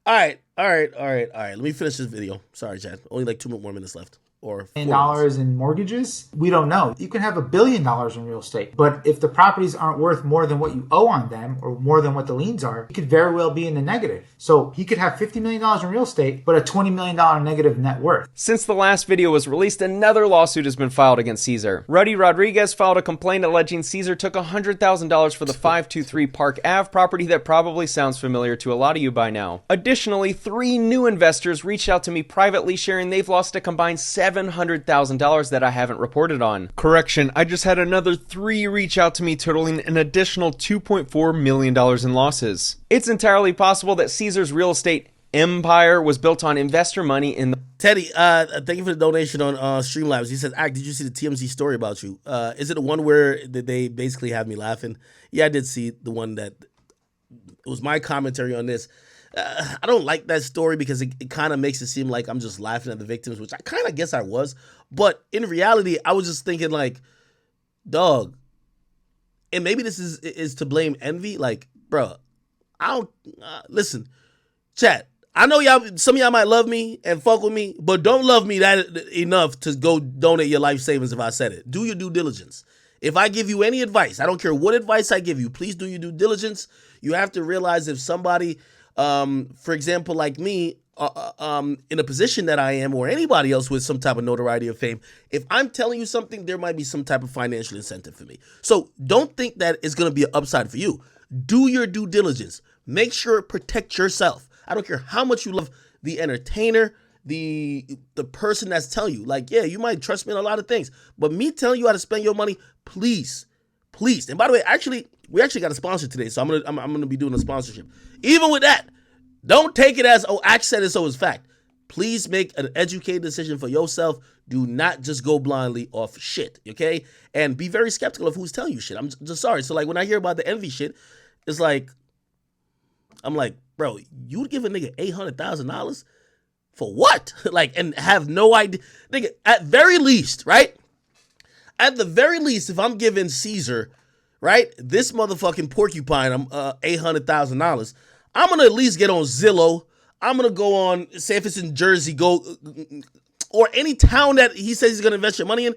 All right. Let me finish this video. Sorry, Chad. Only like 2 more minutes left. Or $4 million in mortgages? We don't know. You can have $1 billion in real estate, but if the properties aren't worth more than what you owe on them or more than what the liens are, you could very well be in the negative. So he could have $50 million in real estate, but a $20 million negative net worth. Since the last video was released, another lawsuit has been filed against Cesar. Ruddy Rodriguez filed a complaint alleging Cesar took $100,000 for the 523 Park Ave property that probably sounds familiar to a lot of you by now. Additionally, 3 new investors reached out to me privately sharing they've lost a combined $700,000 that I haven't reported on. Correction, I just had another 3 reach out to me totaling an additional $2.4 million in losses. It's entirely possible that Cesar's real estate empire was built on investor money in the... Teddy, thank you for the donation on Streamlabs. He says, Ak, did you see the TMZ story about you? Is it the one where they basically have me laughing? Yeah, I did see the one that... It was my commentary on this. I don't like that story because it kind of makes it seem like I'm just laughing at the victims, which I kind of guess I was. But in reality, I was just thinking like, dog, and maybe this is to blame Envy. Like, bro, I don't, listen, chat, I know some of y'all might love me and fuck with me, but don't love me that enough to go donate your life savings if I said it. Do your due diligence. If I give you any advice, I don't care what advice I give you, please do your due diligence. You have to realize if somebody... for example, like me, in a position that I am, or anybody else with some type of notoriety or fame, if I'm telling you something, there might be some type of financial incentive for me. So don't think that it's going to be an upside for you. Do your due diligence. Make sure protect yourself. I don't care how much you love the entertainer, the person that's telling you. Like, yeah, you might trust me in a lot of things, but me telling you how to spend your money, please. And by the way, we actually got a sponsor today, so I'm gonna be doing a sponsorship. Even with that, don't take it as, oh, Act said it, so it's fact. Please make an educated decision for yourself. Do not just go blindly off shit, okay? And be very skeptical of who's telling you shit. I'm just sorry. So like when I hear about the Envy shit, it's like, I'm like, bro, you would give a nigga $800,000 for what? Like, and have no idea. Nigga, at very least, right? At the very least, if I'm giving Cesar, right, this motherfucking porcupine, $800,000, I'm going to at least get on Zillow. I'm going to go on, say if it's in Jersey, go, or any town that he says he's going to invest your money in,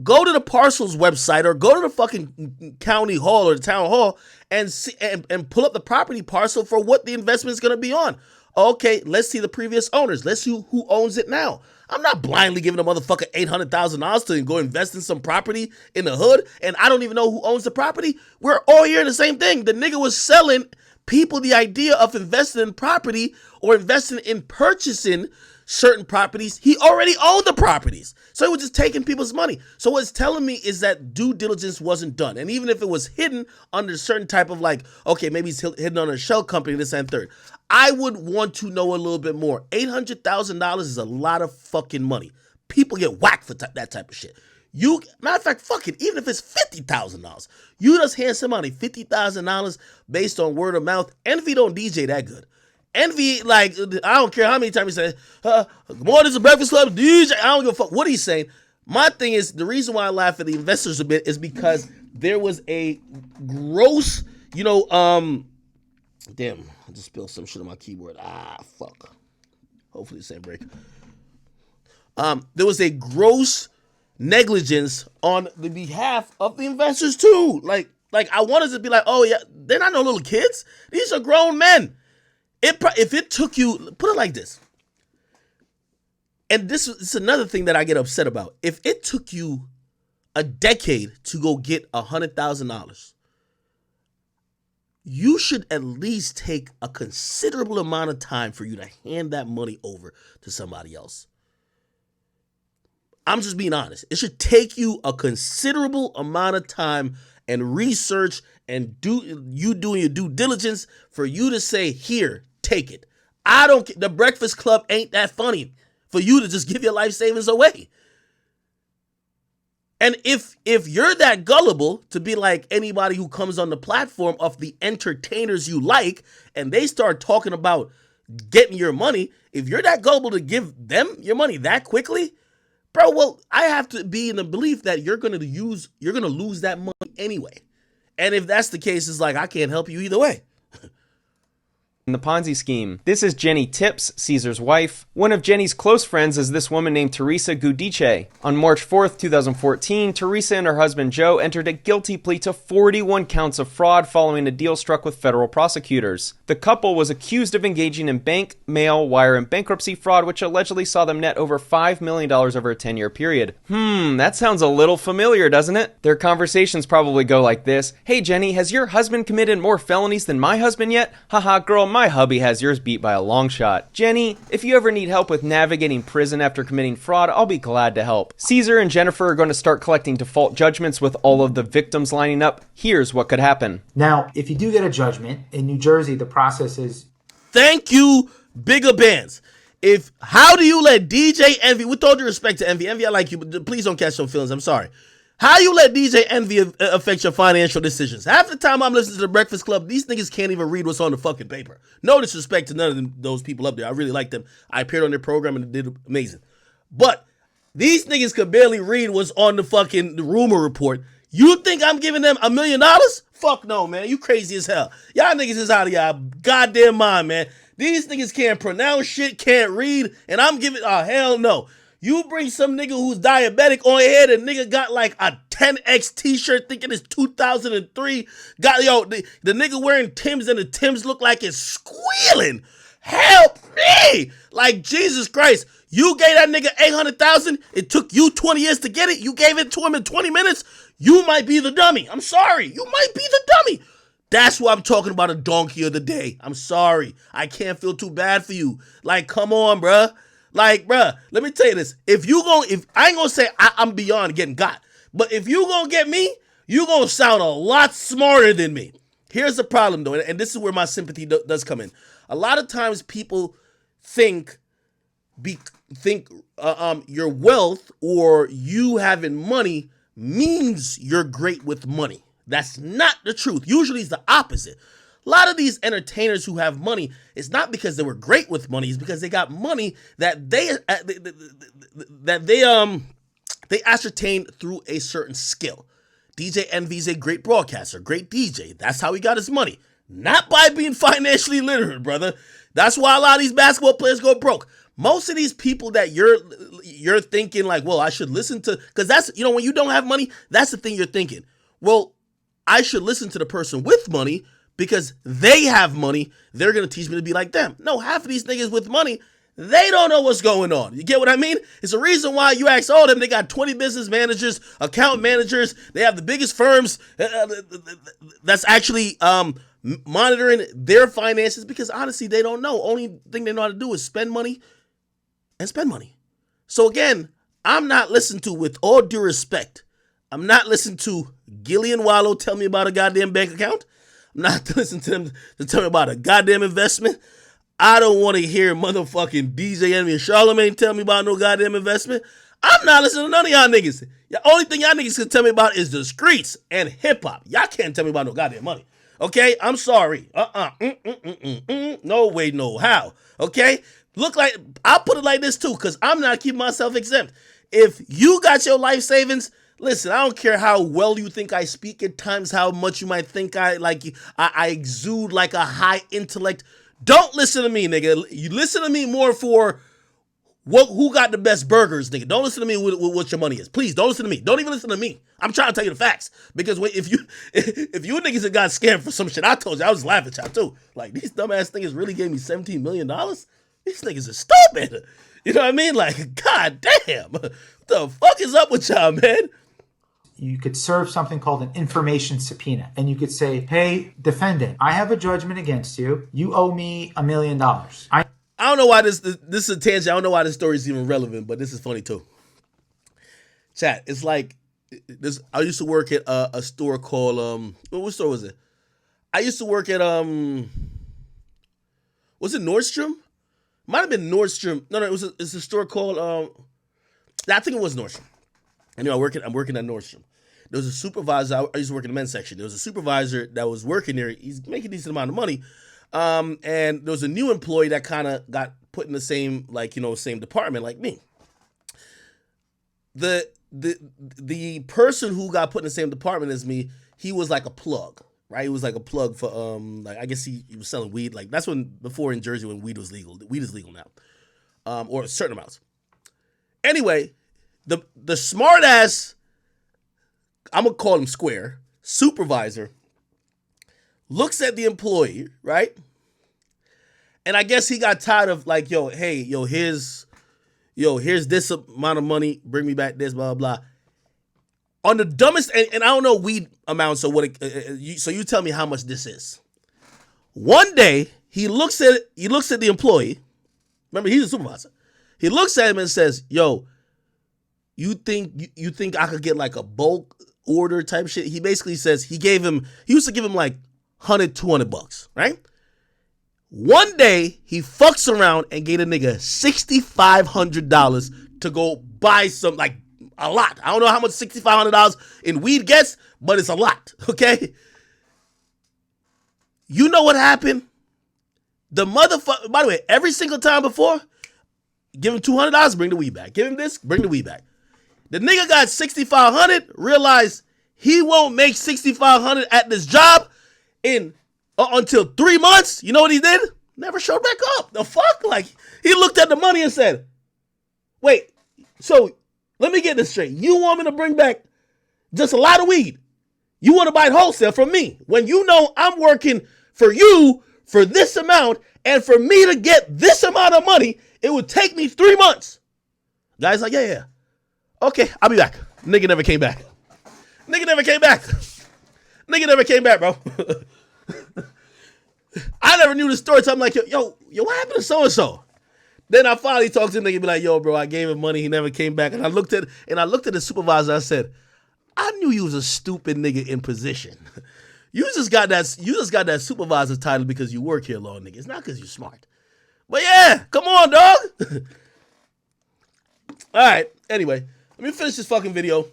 go to the parcel's website or go to the fucking county hall or the town hall and see, and pull up the property parcel for what the investment is going to be on. Okay, let's see the previous owners. Let's see who owns it now. I'm not blindly giving a motherfucker $800,000 to go invest in some property in the hood, and I don't even know who owns the property. We're all hearing the same thing. The nigga was selling people the idea of investing in property or investing in purchasing certain properties. He already owned the properties. So he was just taking people's money. So what it's telling me is that due diligence wasn't done. And even if it was hidden under certain type of like, okay, maybe it's hidden under a shell company, this and third, I would want to know a little bit more. $800,000 is a lot of fucking money. People get whacked for that type of shit. Matter of fact, fuck it, even if it's $50,000, you just hand somebody $50,000 based on word of mouth. Envy don't DJ that good. Envy, like, I don't care how many times he said, good morning, it's a Breakfast Club, DJ. I don't give a fuck what he's saying. My thing is, the reason why I laugh at the investors a bit is because there was a gross, damn, I just spilled some shit on my keyboard. Fuck. Hopefully this ain't break. There was a gross negligence on the behalf of the investors too. Like I wanted to be like, oh yeah, they're not no little kids. These are grown men. If it took you, put it like this, and this is another thing that I get upset about. If it took you a decade to go get $100,000, you should at least take a considerable amount of time for you to hand that money over to somebody else. I'm just being honest. It should take you a considerable amount of time and research and doing your due diligence for you to say, here, take it. The Breakfast Club ain't that funny for you to just give your life savings away. And if you're that gullible to be like anybody who comes on the platform of the entertainers you like, and they start talking about getting your money, if you're that gullible to give them your money that quickly, bro, well, I have to be in the belief that you're gonna lose that money anyway. And if that's the case, it's like I can't help you either way. In the Ponzi scheme. This is Jenny Tips, Cesar's wife. One of Jenny's close friends is this woman named Teresa Gudice. On March 4th, 2014, Teresa and her husband Joe entered a guilty plea to 41 counts of fraud following a deal struck with federal prosecutors. The couple was accused of engaging in bank, mail, wire, and bankruptcy fraud, which allegedly saw them net over $5 million over a 10-year period. That sounds a little familiar, doesn't it? Their conversations probably go like this. Hey Jenny, has your husband committed more felonies than my husband yet? Haha, girl, my hubby has yours beat by a long shot. Jenny, if you ever need help with navigating prison after committing fraud, I'll be glad to help. Cesar and Jennifer are going to start collecting default judgments with all of the victims lining up. Here's what could happen. Now, if you do get a judgment, in New Jersey, the process is... Thank you, bigger bands. How do you let DJ Envy, with all due respect to Envy, I like you, but please don't catch some feelings, I'm sorry. How you let DJ Envy affect your financial decisions? Half the time I'm listening to the Breakfast Club, these niggas can't even read what's on the fucking paper. No disrespect to none of those people up there. I really like them. I appeared on their program and they did amazing. But these niggas could barely read what's on the fucking rumor report. You think I'm giving them $1 million? Fuck no, man. You crazy as hell. Y'all niggas is out of y'all goddamn mind, man. These niggas can't pronounce shit, can't read, and I'm giving, hell no. You bring some nigga who's diabetic on here, and nigga got like a 10X t-shirt thinking it's 2003. The nigga wearing Timbs and the Timbs look like it's squealing. Help me! Like, Jesus Christ. You gave that nigga $800,000. It took you 20 years to get it. You gave it to him in 20 minutes. You might be the dummy. I'm sorry. You might be the dummy. That's why I'm talking about a donkey of the day. I'm sorry. I can't feel too bad for you. Like, come on, bruh. Like, bruh, let me tell you this. If I ain't gonna say I'm beyond getting got, but if you gonna get me, you gonna sound a lot smarter than me. Here's the problem, though, and this is where my sympathy does come in. A lot of times people think your wealth or you having money means you're great with money. That's not the truth. Usually it's the opposite. A lot of these entertainers who have money, it's not because they were great with money, it's because they got money that they ascertained through a certain skill. DJ Envy's a great broadcaster, great DJ. That's how he got his money. Not by being financially literate, brother. That's why a lot of these basketball players go broke. Most of these people that you're thinking like, well, I should listen to, because that's, when you don't have money, that's the thing you're thinking. Well, I should listen to the person with money because they have money, they're going to teach me to be like them. No, half of these niggas with money, they don't know what's going on. You get what I mean? It's a reason why you ask all of them, they got 20 business managers, account managers, they have the biggest firms that's actually monitoring their finances, because honestly, they don't know. Only thing they know how to do is spend money and spend money. So again, I'm not listening to, with all due respect, I'm not listening to Gillian Wallow tell me about a goddamn bank account. I'm not listening to them to tell me about a goddamn investment. I don't want to hear motherfucking DJ Envy and Charlamagne tell me about no goddamn investment. I'm not listening to none of y'all niggas. The only thing y'all niggas can tell me about is the streets and hip hop. Y'all can't tell me about no goddamn money. Okay? I'm sorry. No way, no how. Okay? Look like, I'll put it like this too, because I'm not keeping myself exempt. If you got your life savings, listen, I don't care how well you think I speak at times, how much you might think I exude like a high intellect. Don't listen to me, nigga. You listen to me more for who got the best burgers, nigga. Don't listen to me with what your money is. Please, don't listen to me. Don't even listen to me. I'm trying to tell you the facts. Because if you niggas had got scammed for some shit, I told you, I was laughing at y'all too. Like, these dumbass niggas really gave me $17 million? These niggas are stupid. You know what I mean? Like, god damn. What the fuck is up with y'all, man? You could serve something called an information subpoena. And you could say, hey, defendant, I have a judgment against you. You owe me $1 million. I don't know why this is a tangent. I don't know why this story is even relevant, but this is funny too. Chat, it's like this. I used to work at a store called what store was it? I used to work at was it Nordstrom? Might have been Nordstrom. No, it's a store called I think it was Nordstrom. Anyway, I'm working at Nordstrom. There was a supervisor. I used to work in the men's section. There was a supervisor that was working there. He's making a decent amount of money. And there was a new employee that kind of got put in the same, same department like me. The person who got put in the same department as me, he was like a plug, right? He was like a plug for, I guess he was selling weed. Like, that's before in Jersey when weed was legal. Weed is legal now, or certain amounts. Anyway, the smart ass, I'm going to call him Square, supervisor, looks at the employee, right? And I guess he got tired of like, here's this amount of money, bring me back this, blah, blah. On the dumbest, and I don't know weed amounts or what, so you tell me how much this is. One day, he looks at the employee. Remember, he's a supervisor. He looks at him and says, yo, you think I could get like a bulk order type shit? He basically says he used to give him like $100, $200, right? One day he fucks around and gave a nigga $6,500 to go buy some, like, a lot. I don't know how much $6,500 in weed gets, but it's a lot, okay? You know what happened? The motherfucker, by the way, every single time before, give him $200, bring the weed back. Give him this, bring the weed back. The nigga got $6,500, realized he won't make $6,500 at this job until 3 months. You know what he did? Never showed back up. The fuck? Like, he looked at the money and said, wait, so let me get this straight. You want me to bring back just a lot of weed? You want to buy it wholesale from me when you know I'm working for you for this amount, and for me to get this amount of money, it would take me 3 months. Guy's like, yeah. Okay, I'll be back. Nigga never came back. Nigga never came back, bro. I never knew the story, so I'm like, yo, what happened to so-and-so? Then I finally talked to the nigga and be like, yo, bro, I gave him money, he never came back. And I looked at the supervisor, I said, I knew you was a stupid nigga in position. You just got that supervisor title because you work here long, nigga. It's not because you're smart. But yeah, come on, dog. All right, anyway, let me finish this fucking video.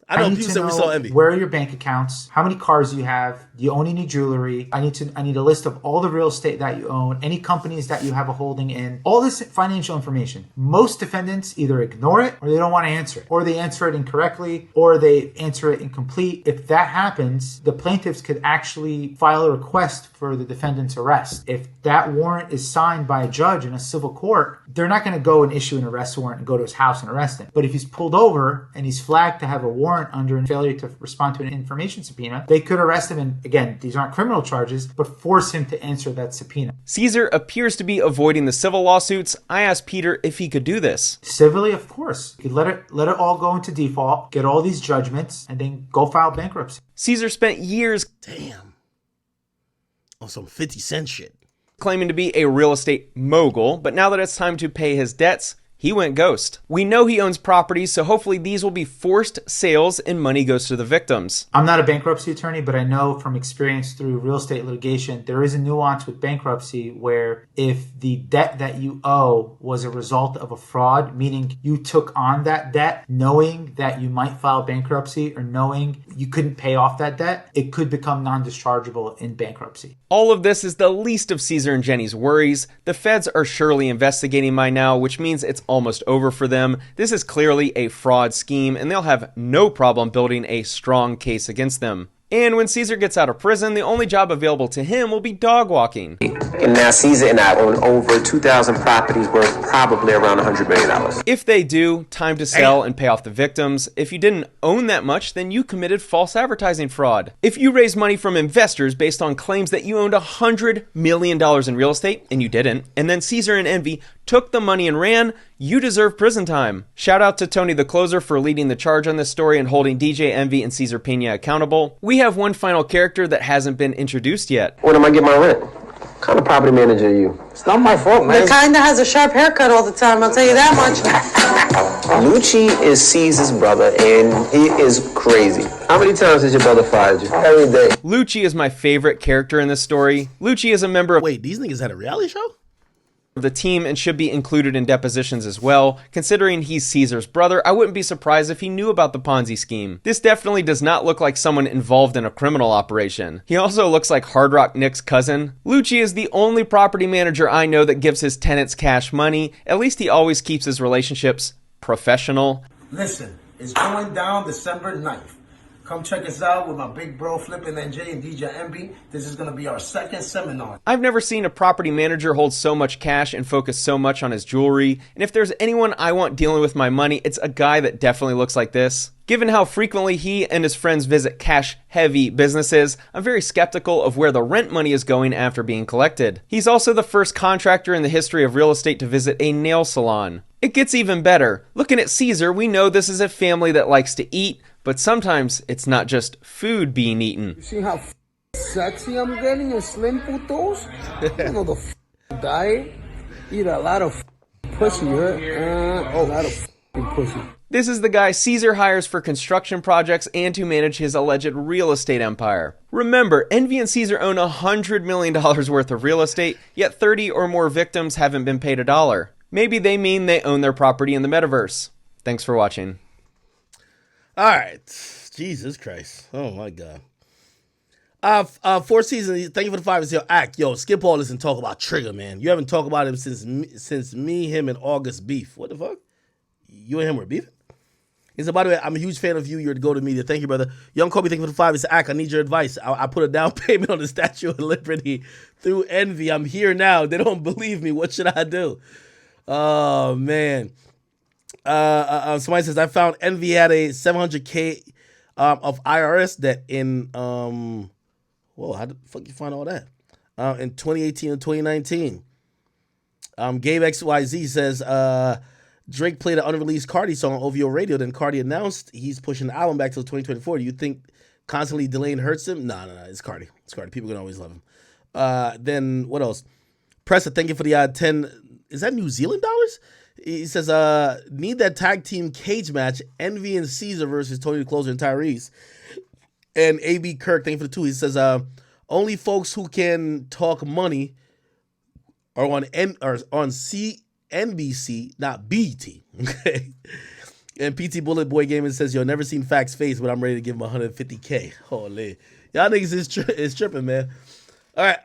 I know people said we saw envy. Where are your bank accounts? How many cars you have? Do you own any jewelry? I need a list of all the real estate that you own, any companies that you have a holding in, all this financial information. Most defendants either ignore it or they don't want to answer it, or they answer it incorrectly, or they answer it incomplete. If that happens, the plaintiffs could actually file a request for the defendant's arrest. If that warrant is signed by a judge in a civil court, they're not going to go and issue an arrest warrant and go to his house and arrest him. But if he's pulled over and he's flagged to have a warrant warrant under a failure to respond to an information subpoena, they could arrest him. And again, these aren't criminal charges, but force him to answer that subpoena. Cesar appears to be avoiding the civil lawsuits. I asked Peter if he could do this. Civilly, of course. You could let it all go into default, get all these judgments, and then go file bankruptcy. Cesar spent years, on some 50 Cent shit, claiming to be a real estate mogul, but now that it's time to pay his debts, he went ghost. We know he owns properties, so hopefully these will be forced sales and money goes to the victims. I'm not a bankruptcy attorney, but I know from experience through real estate litigation, there is a nuance with bankruptcy where if the debt that you owe was a result of a fraud, meaning you took on that debt knowing that you might file bankruptcy or knowing you couldn't pay off that debt, it could become non-dischargeable in bankruptcy. All of this is the least of Cesar and Jenny's worries. The feds are surely investigating by now, which means it's almost over for them. This is clearly a fraud scheme, and they'll have no problem building a strong case against them. And when Cesar gets out of prison, the only job available to him will be dog walking. And now Cesar and I own over 2,000 properties worth probably around $100 million. If they do, time to sell and pay off the victims. If you didn't own that much, then you committed false advertising fraud. If you raised money from investors based on claims that you owned $100 million in real estate, and you didn't, and then Cesar and Envy took the money and ran, you deserve prison time. Shout out to Tony the Closer for leading the charge on this story and holding DJ Envy and Cesar Piña accountable. We have one final character that hasn't been introduced yet. When am I getting my rent? What kind of property manager are you? It's not my fault, man. The kind that has a sharp haircut all the time, I'll tell you that much. Lucci is Cesar's brother, and he is crazy. How many times has your brother fired you? Every day. Lucci is my favorite character in this story. Lucci is a member of... Wait, these niggas had a reality show? The team and should be included in depositions as well. Considering he's Cesar's brother, I wouldn't be surprised if he knew about the Ponzi scheme. This definitely does not look like someone involved in a criminal operation. He also looks like Hard Rock Nick's cousin. Lucci is the only property manager I know that gives his tenants cash money. At least he always keeps his relationships professional. Listen, it's going down December 9th. Come check us out with my big bro Flippin' NJ and DJ MB. This is going to be our second seminar. I've never seen a property manager hold so much cash and focus so much on his jewelry. And if there's anyone I want dealing with my money, it's a guy that definitely looks like this. Given how frequently he and his friends visit cash-heavy businesses, I'm very skeptical of where the rent money is going after being collected. He's also the first contractor in the history of real estate to visit a nail salon. It gets even better. Looking at Cesar, we know this is a family that likes to eat, but sometimes it's not just food being eaten. You see how sexy I'm getting and slim putos? You know the diet? Eat a lot of pussy, right? A lot of pussy. This is the guy Cesar hires for construction projects and to manage his alleged real estate empire. Remember, Envy and Cesar own $100 million worth of real estate, yet 30 or more victims haven't been paid a dollar. Maybe they mean they own their property in the metaverse. Thanks for watching. All right. Jesus Christ. Oh, my God. 4 seasons. Thank you for the 5 yo, Act. Yo, skip all this and talk about Trigger, man. You haven't talked about him since me, him, and August beef. What the fuck? You and him were beefing? He said, by the way, I'm a huge fan of you. You're the go-to media. Thank you, brother. Young Kobe, thank you for the 5. It's Act. I need your advice. I put a down payment on the Statue of Liberty through Envy. I'm here now. They don't believe me. What should I do? Oh, man. Somebody says, I found Envy had a $700K of IRS debt in, whoa, how the fuck you find all that? In 2018 and 2019. Gabe XYZ says, Drake played an unreleased Cardi song on OVO Radio, then Cardi announced he's pushing the album back till 2024. Do you think constantly delaying hurts him? No, it's Cardi. It's Cardi. People can always love him. Then what else? Pressa, thank you for the 10. Is that New Zealand dollars? He says, need that tag team cage match, Envy and Cesar versus Tony the Closer and Tyrese. And AB Kirk, thank you for the 2. He says, only folks who can talk money are on NBC, not BT. Okay. And PT Bullet Boy Gaming says, yo, never seen Facts face, but I'm ready to give him 150K. Holy. Y'all niggas is tripping, man. All right.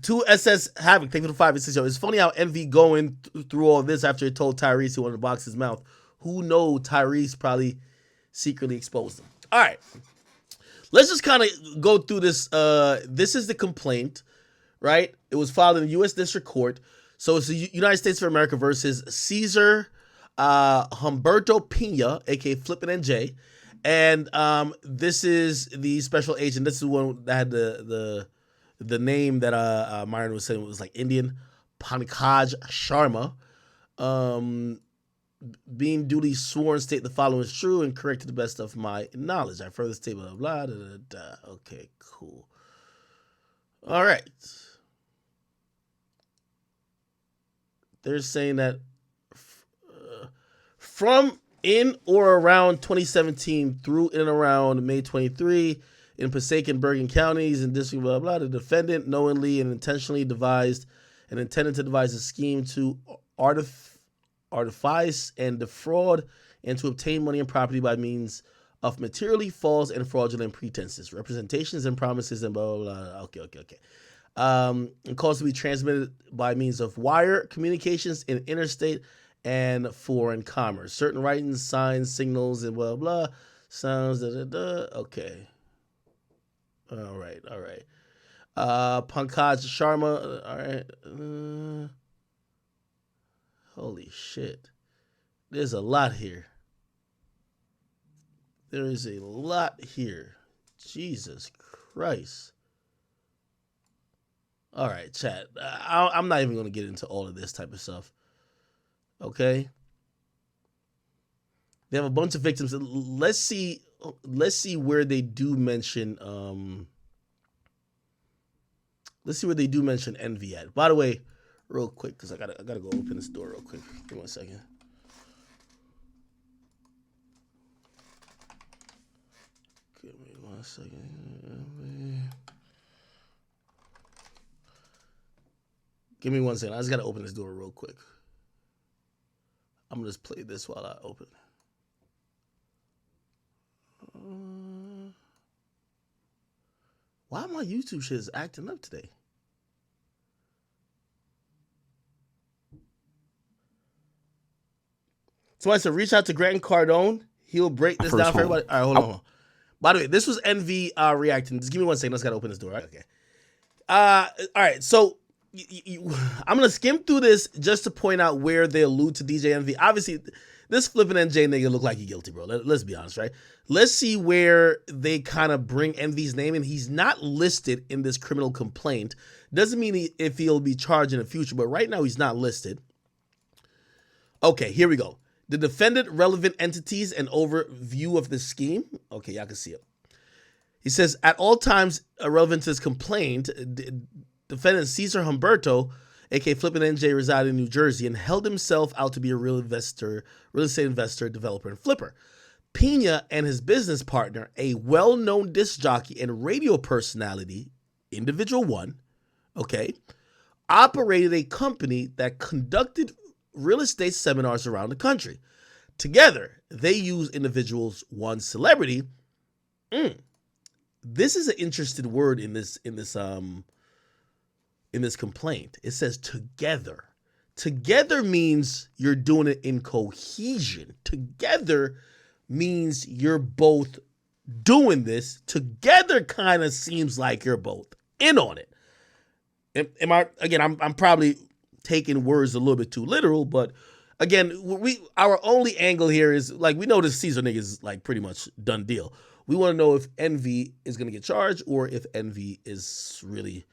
2SS Havoc, thank you for the 5. It says, yo, it's funny how Envy going through all this after it told Tyrese he wanted to box his mouth. Who knows? Tyrese probably secretly exposed him. All right. Let's just kind of go through this. This is the complaint, right? It was filed in the U.S. District Court. So it's the United States of America versus Cesar, Humberto Piña, aka Flippin' NJ, and this is the special agent. This is the one that had the name that Myron was saying was like Indian, Pankaj Sharma. Being duly sworn, state the following is true and correct to the best of my knowledge. I further state blah blah blah. Da, da, da. Okay, cool. All right. They're saying that from in or around 2017 through in and around May 23 in Passaic and Bergen counties and district blah blah, the defendant knowingly and intentionally devised and intended to devise a scheme to artifice and defraud and to obtain money and property by means of materially false and fraudulent pretenses, representations and promises and blah blah blah. Okay. And calls to be transmitted by means of wire communications in interstate and foreign commerce. Certain writings, signs, signals, and blah blah sounds. Okay. All right. Pankaj Sharma. All right. Holy shit. There's a lot here. There is a lot here. Jesus Christ. All right, chat. I'm not even going to get into all of this type of stuff. Okay? They have a bunch of victims. Let's see where they do mention envy at. By the way, real quick, because I gotta go open this door real quick. Give me 1 second. Give me 1 second. Give me 1 second. I just gotta open this door real quick. I'm gonna just play this while I open. Why my YouTube shit is acting up today? Somebody said, reach out to Grant Cardone. He'll break this down for everybody. All right, hold on. By the way, this was Envy reacting. Just give me 1 second. I just got to open this door. Right? Okay. All right. So I'm going to skim through this just to point out where they allude to DJ Envy. Obviously, this Flippin' NJ nigga look like he guilty, bro. Let's be honest, right? Let's see where they kind of bring Envy's name in. He's not listed in this criminal complaint. Doesn't mean if he'll be charged in the future, but right now he's not listed. Okay, here we go. The defendant, relevant entities, and overview of the scheme. Okay, y'all can see it. He says, at all times relevant to this complaint, defendant Cesar Humberto, aka Flippin' NJ, resided in New Jersey and held himself out to be a real estate investor, developer, and flipper. Piña and his business partner, a well-known disc jockey and radio personality, Individual One, okay, operated a company that conducted real estate seminars around the country. Together, they use Individuals One celebrity. This is an interesting word in this complaint. It says together. Together means you're doing it in cohesion. Together means you're both doing this. Together kind of seems like you're both in on it. I'm probably taking words a little bit too literal, but again, our only angle here is like, we know this Cesar nigga is like pretty much done deal. We want to know if Envy is going to get charged or if Envy is really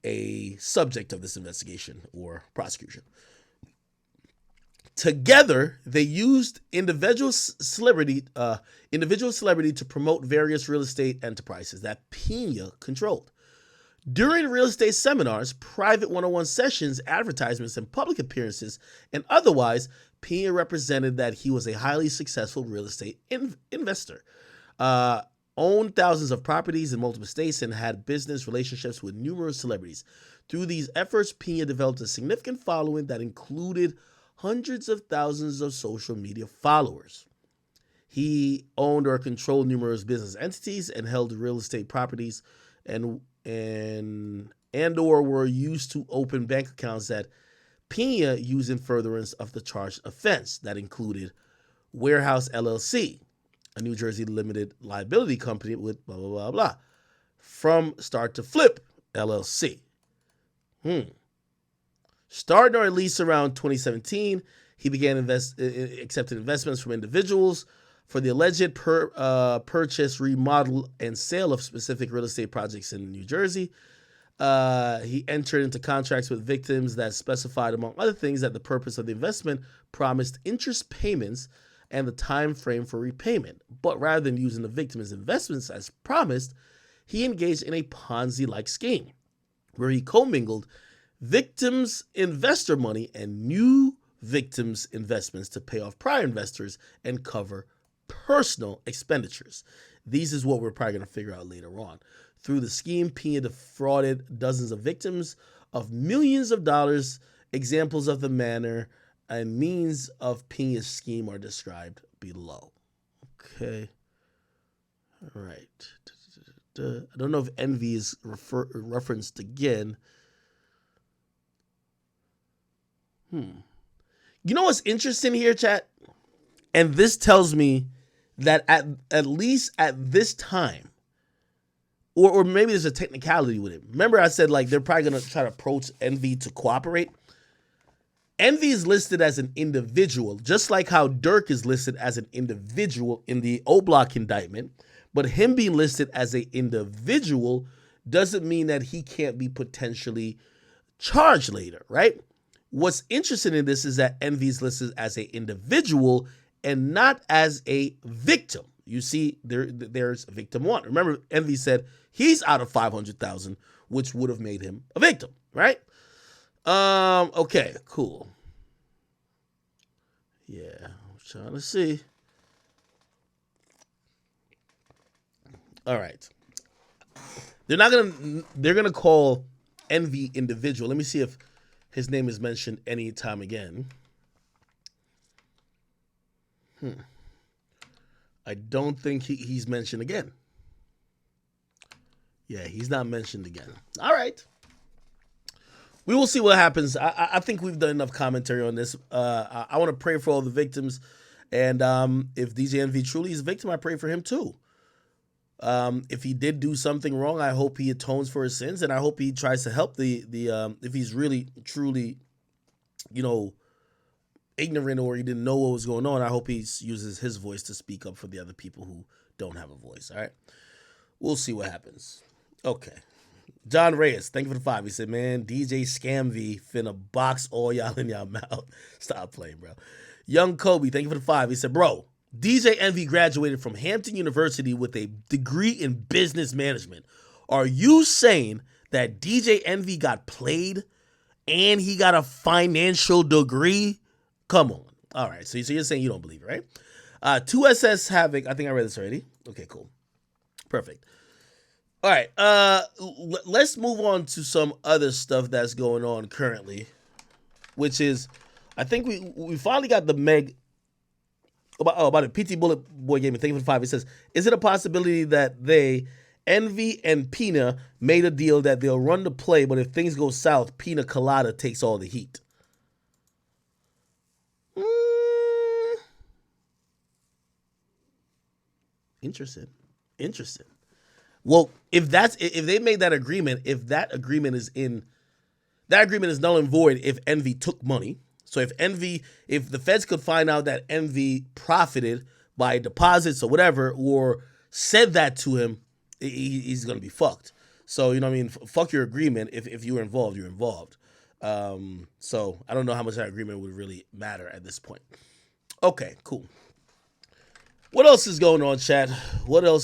a subject of this investigation or prosecution. Together, they used individual celebrity to promote various real estate enterprises that Piña controlled. During real estate seminars, private one-on-one sessions, advertisements, and public appearances, and otherwise, Piña represented that he was a highly successful real estate investor, owned thousands of properties in multiple states, and had business relationships with numerous celebrities. Through these efforts, Piña developed a significant following that included hundreds of thousands of social media followers. He owned or controlled numerous business entities and held real estate properties and or were used to open bank accounts that Piña used in furtherance of the charged offense. That included Warehouse LLC, a New Jersey limited liability company with blah, blah, blah, blah. From Start to Flip LLC. Starting or at least around 2017, he began accepting investments from individuals for the alleged purchase, remodel, and sale of specific real estate projects in New Jersey. He entered into contracts with victims that specified, among other things, that the purpose of the investment promised interest payments and the time frame for repayment. But rather than using the victim's investments as promised, he engaged in a Ponzi-like scheme where he commingled victims' investor money and new victims' investments to pay off prior investors and cover personal expenditures. These is what we're probably going to figure out later on. Through the scheme, Piña defrauded dozens of victims of millions of dollars. Examples of the manner and means of Piña's scheme are described below. Okay. All right. I don't know if envy is referenced again. You know what's interesting here, chat? And this tells me that at least at this time, or maybe there's a technicality with it. Remember I said like they're probably going to try to approach Envy to cooperate. Envy is listed as an individual, just like how Dirk is listed as an individual in the O-Block indictment. But him being listed as an individual doesn't mean that he can't be potentially charged later, right? What's interesting in this is that Envy is listed as an individual and not as a victim. You see, there's victim one. Remember, Envy said he's out of $500,000, which would have made him a victim, right? Okay, cool. Yeah, I'm trying to see. All right. They're gonna call Envy individual. Let me see if his name is mentioned any time again. I don't think he's mentioned again. Yeah, he's not mentioned again. All right. We will see what happens. I think we've done enough commentary on this. I want to pray for all the victims. And if DJ Envy truly is a victim, I pray for him too. If he did do something wrong, I hope he atones for his sins. And I hope he tries to help if he's really, truly, ignorant or he didn't know what was going on, I hope he uses his voice to speak up for the other people who don't have a voice. All right. We'll see what happens. Okay. John Reyes, thank you for the 5. He said, man, DJ Scam V finna box all y'all in y'all mouth. Stop playing, bro. Young Kobe, thank you for the 5. He said, bro, DJ Envy graduated from Hampton University with a degree in business management. Are you saying that DJ Envy got played and he got a financial degree? Come on. All right. So you're saying you don't believe it, right? 2SS Havoc. I think I read this already. Okay, cool. Perfect. All right. Let's move on to some other stuff that's going on currently, which is, I think we finally got the Meg about it. PT Bullet Boy gave me thank you for the 5. It says, is it a possibility that they, Envy and Piña, made a deal that they'll run the play, but if things go south, Piña Colada takes all the heat? Interesting. Well, if they made that agreement, if that agreement is null and void if Envy took money. So if the feds could find out that Envy profited by deposits or whatever, or said that to him, he's going to be fucked. So, you know what I mean? Fuck your agreement. If you were involved, you're involved. So I don't know how much that agreement would really matter at this point. Okay, cool. What else is going on, chat? What else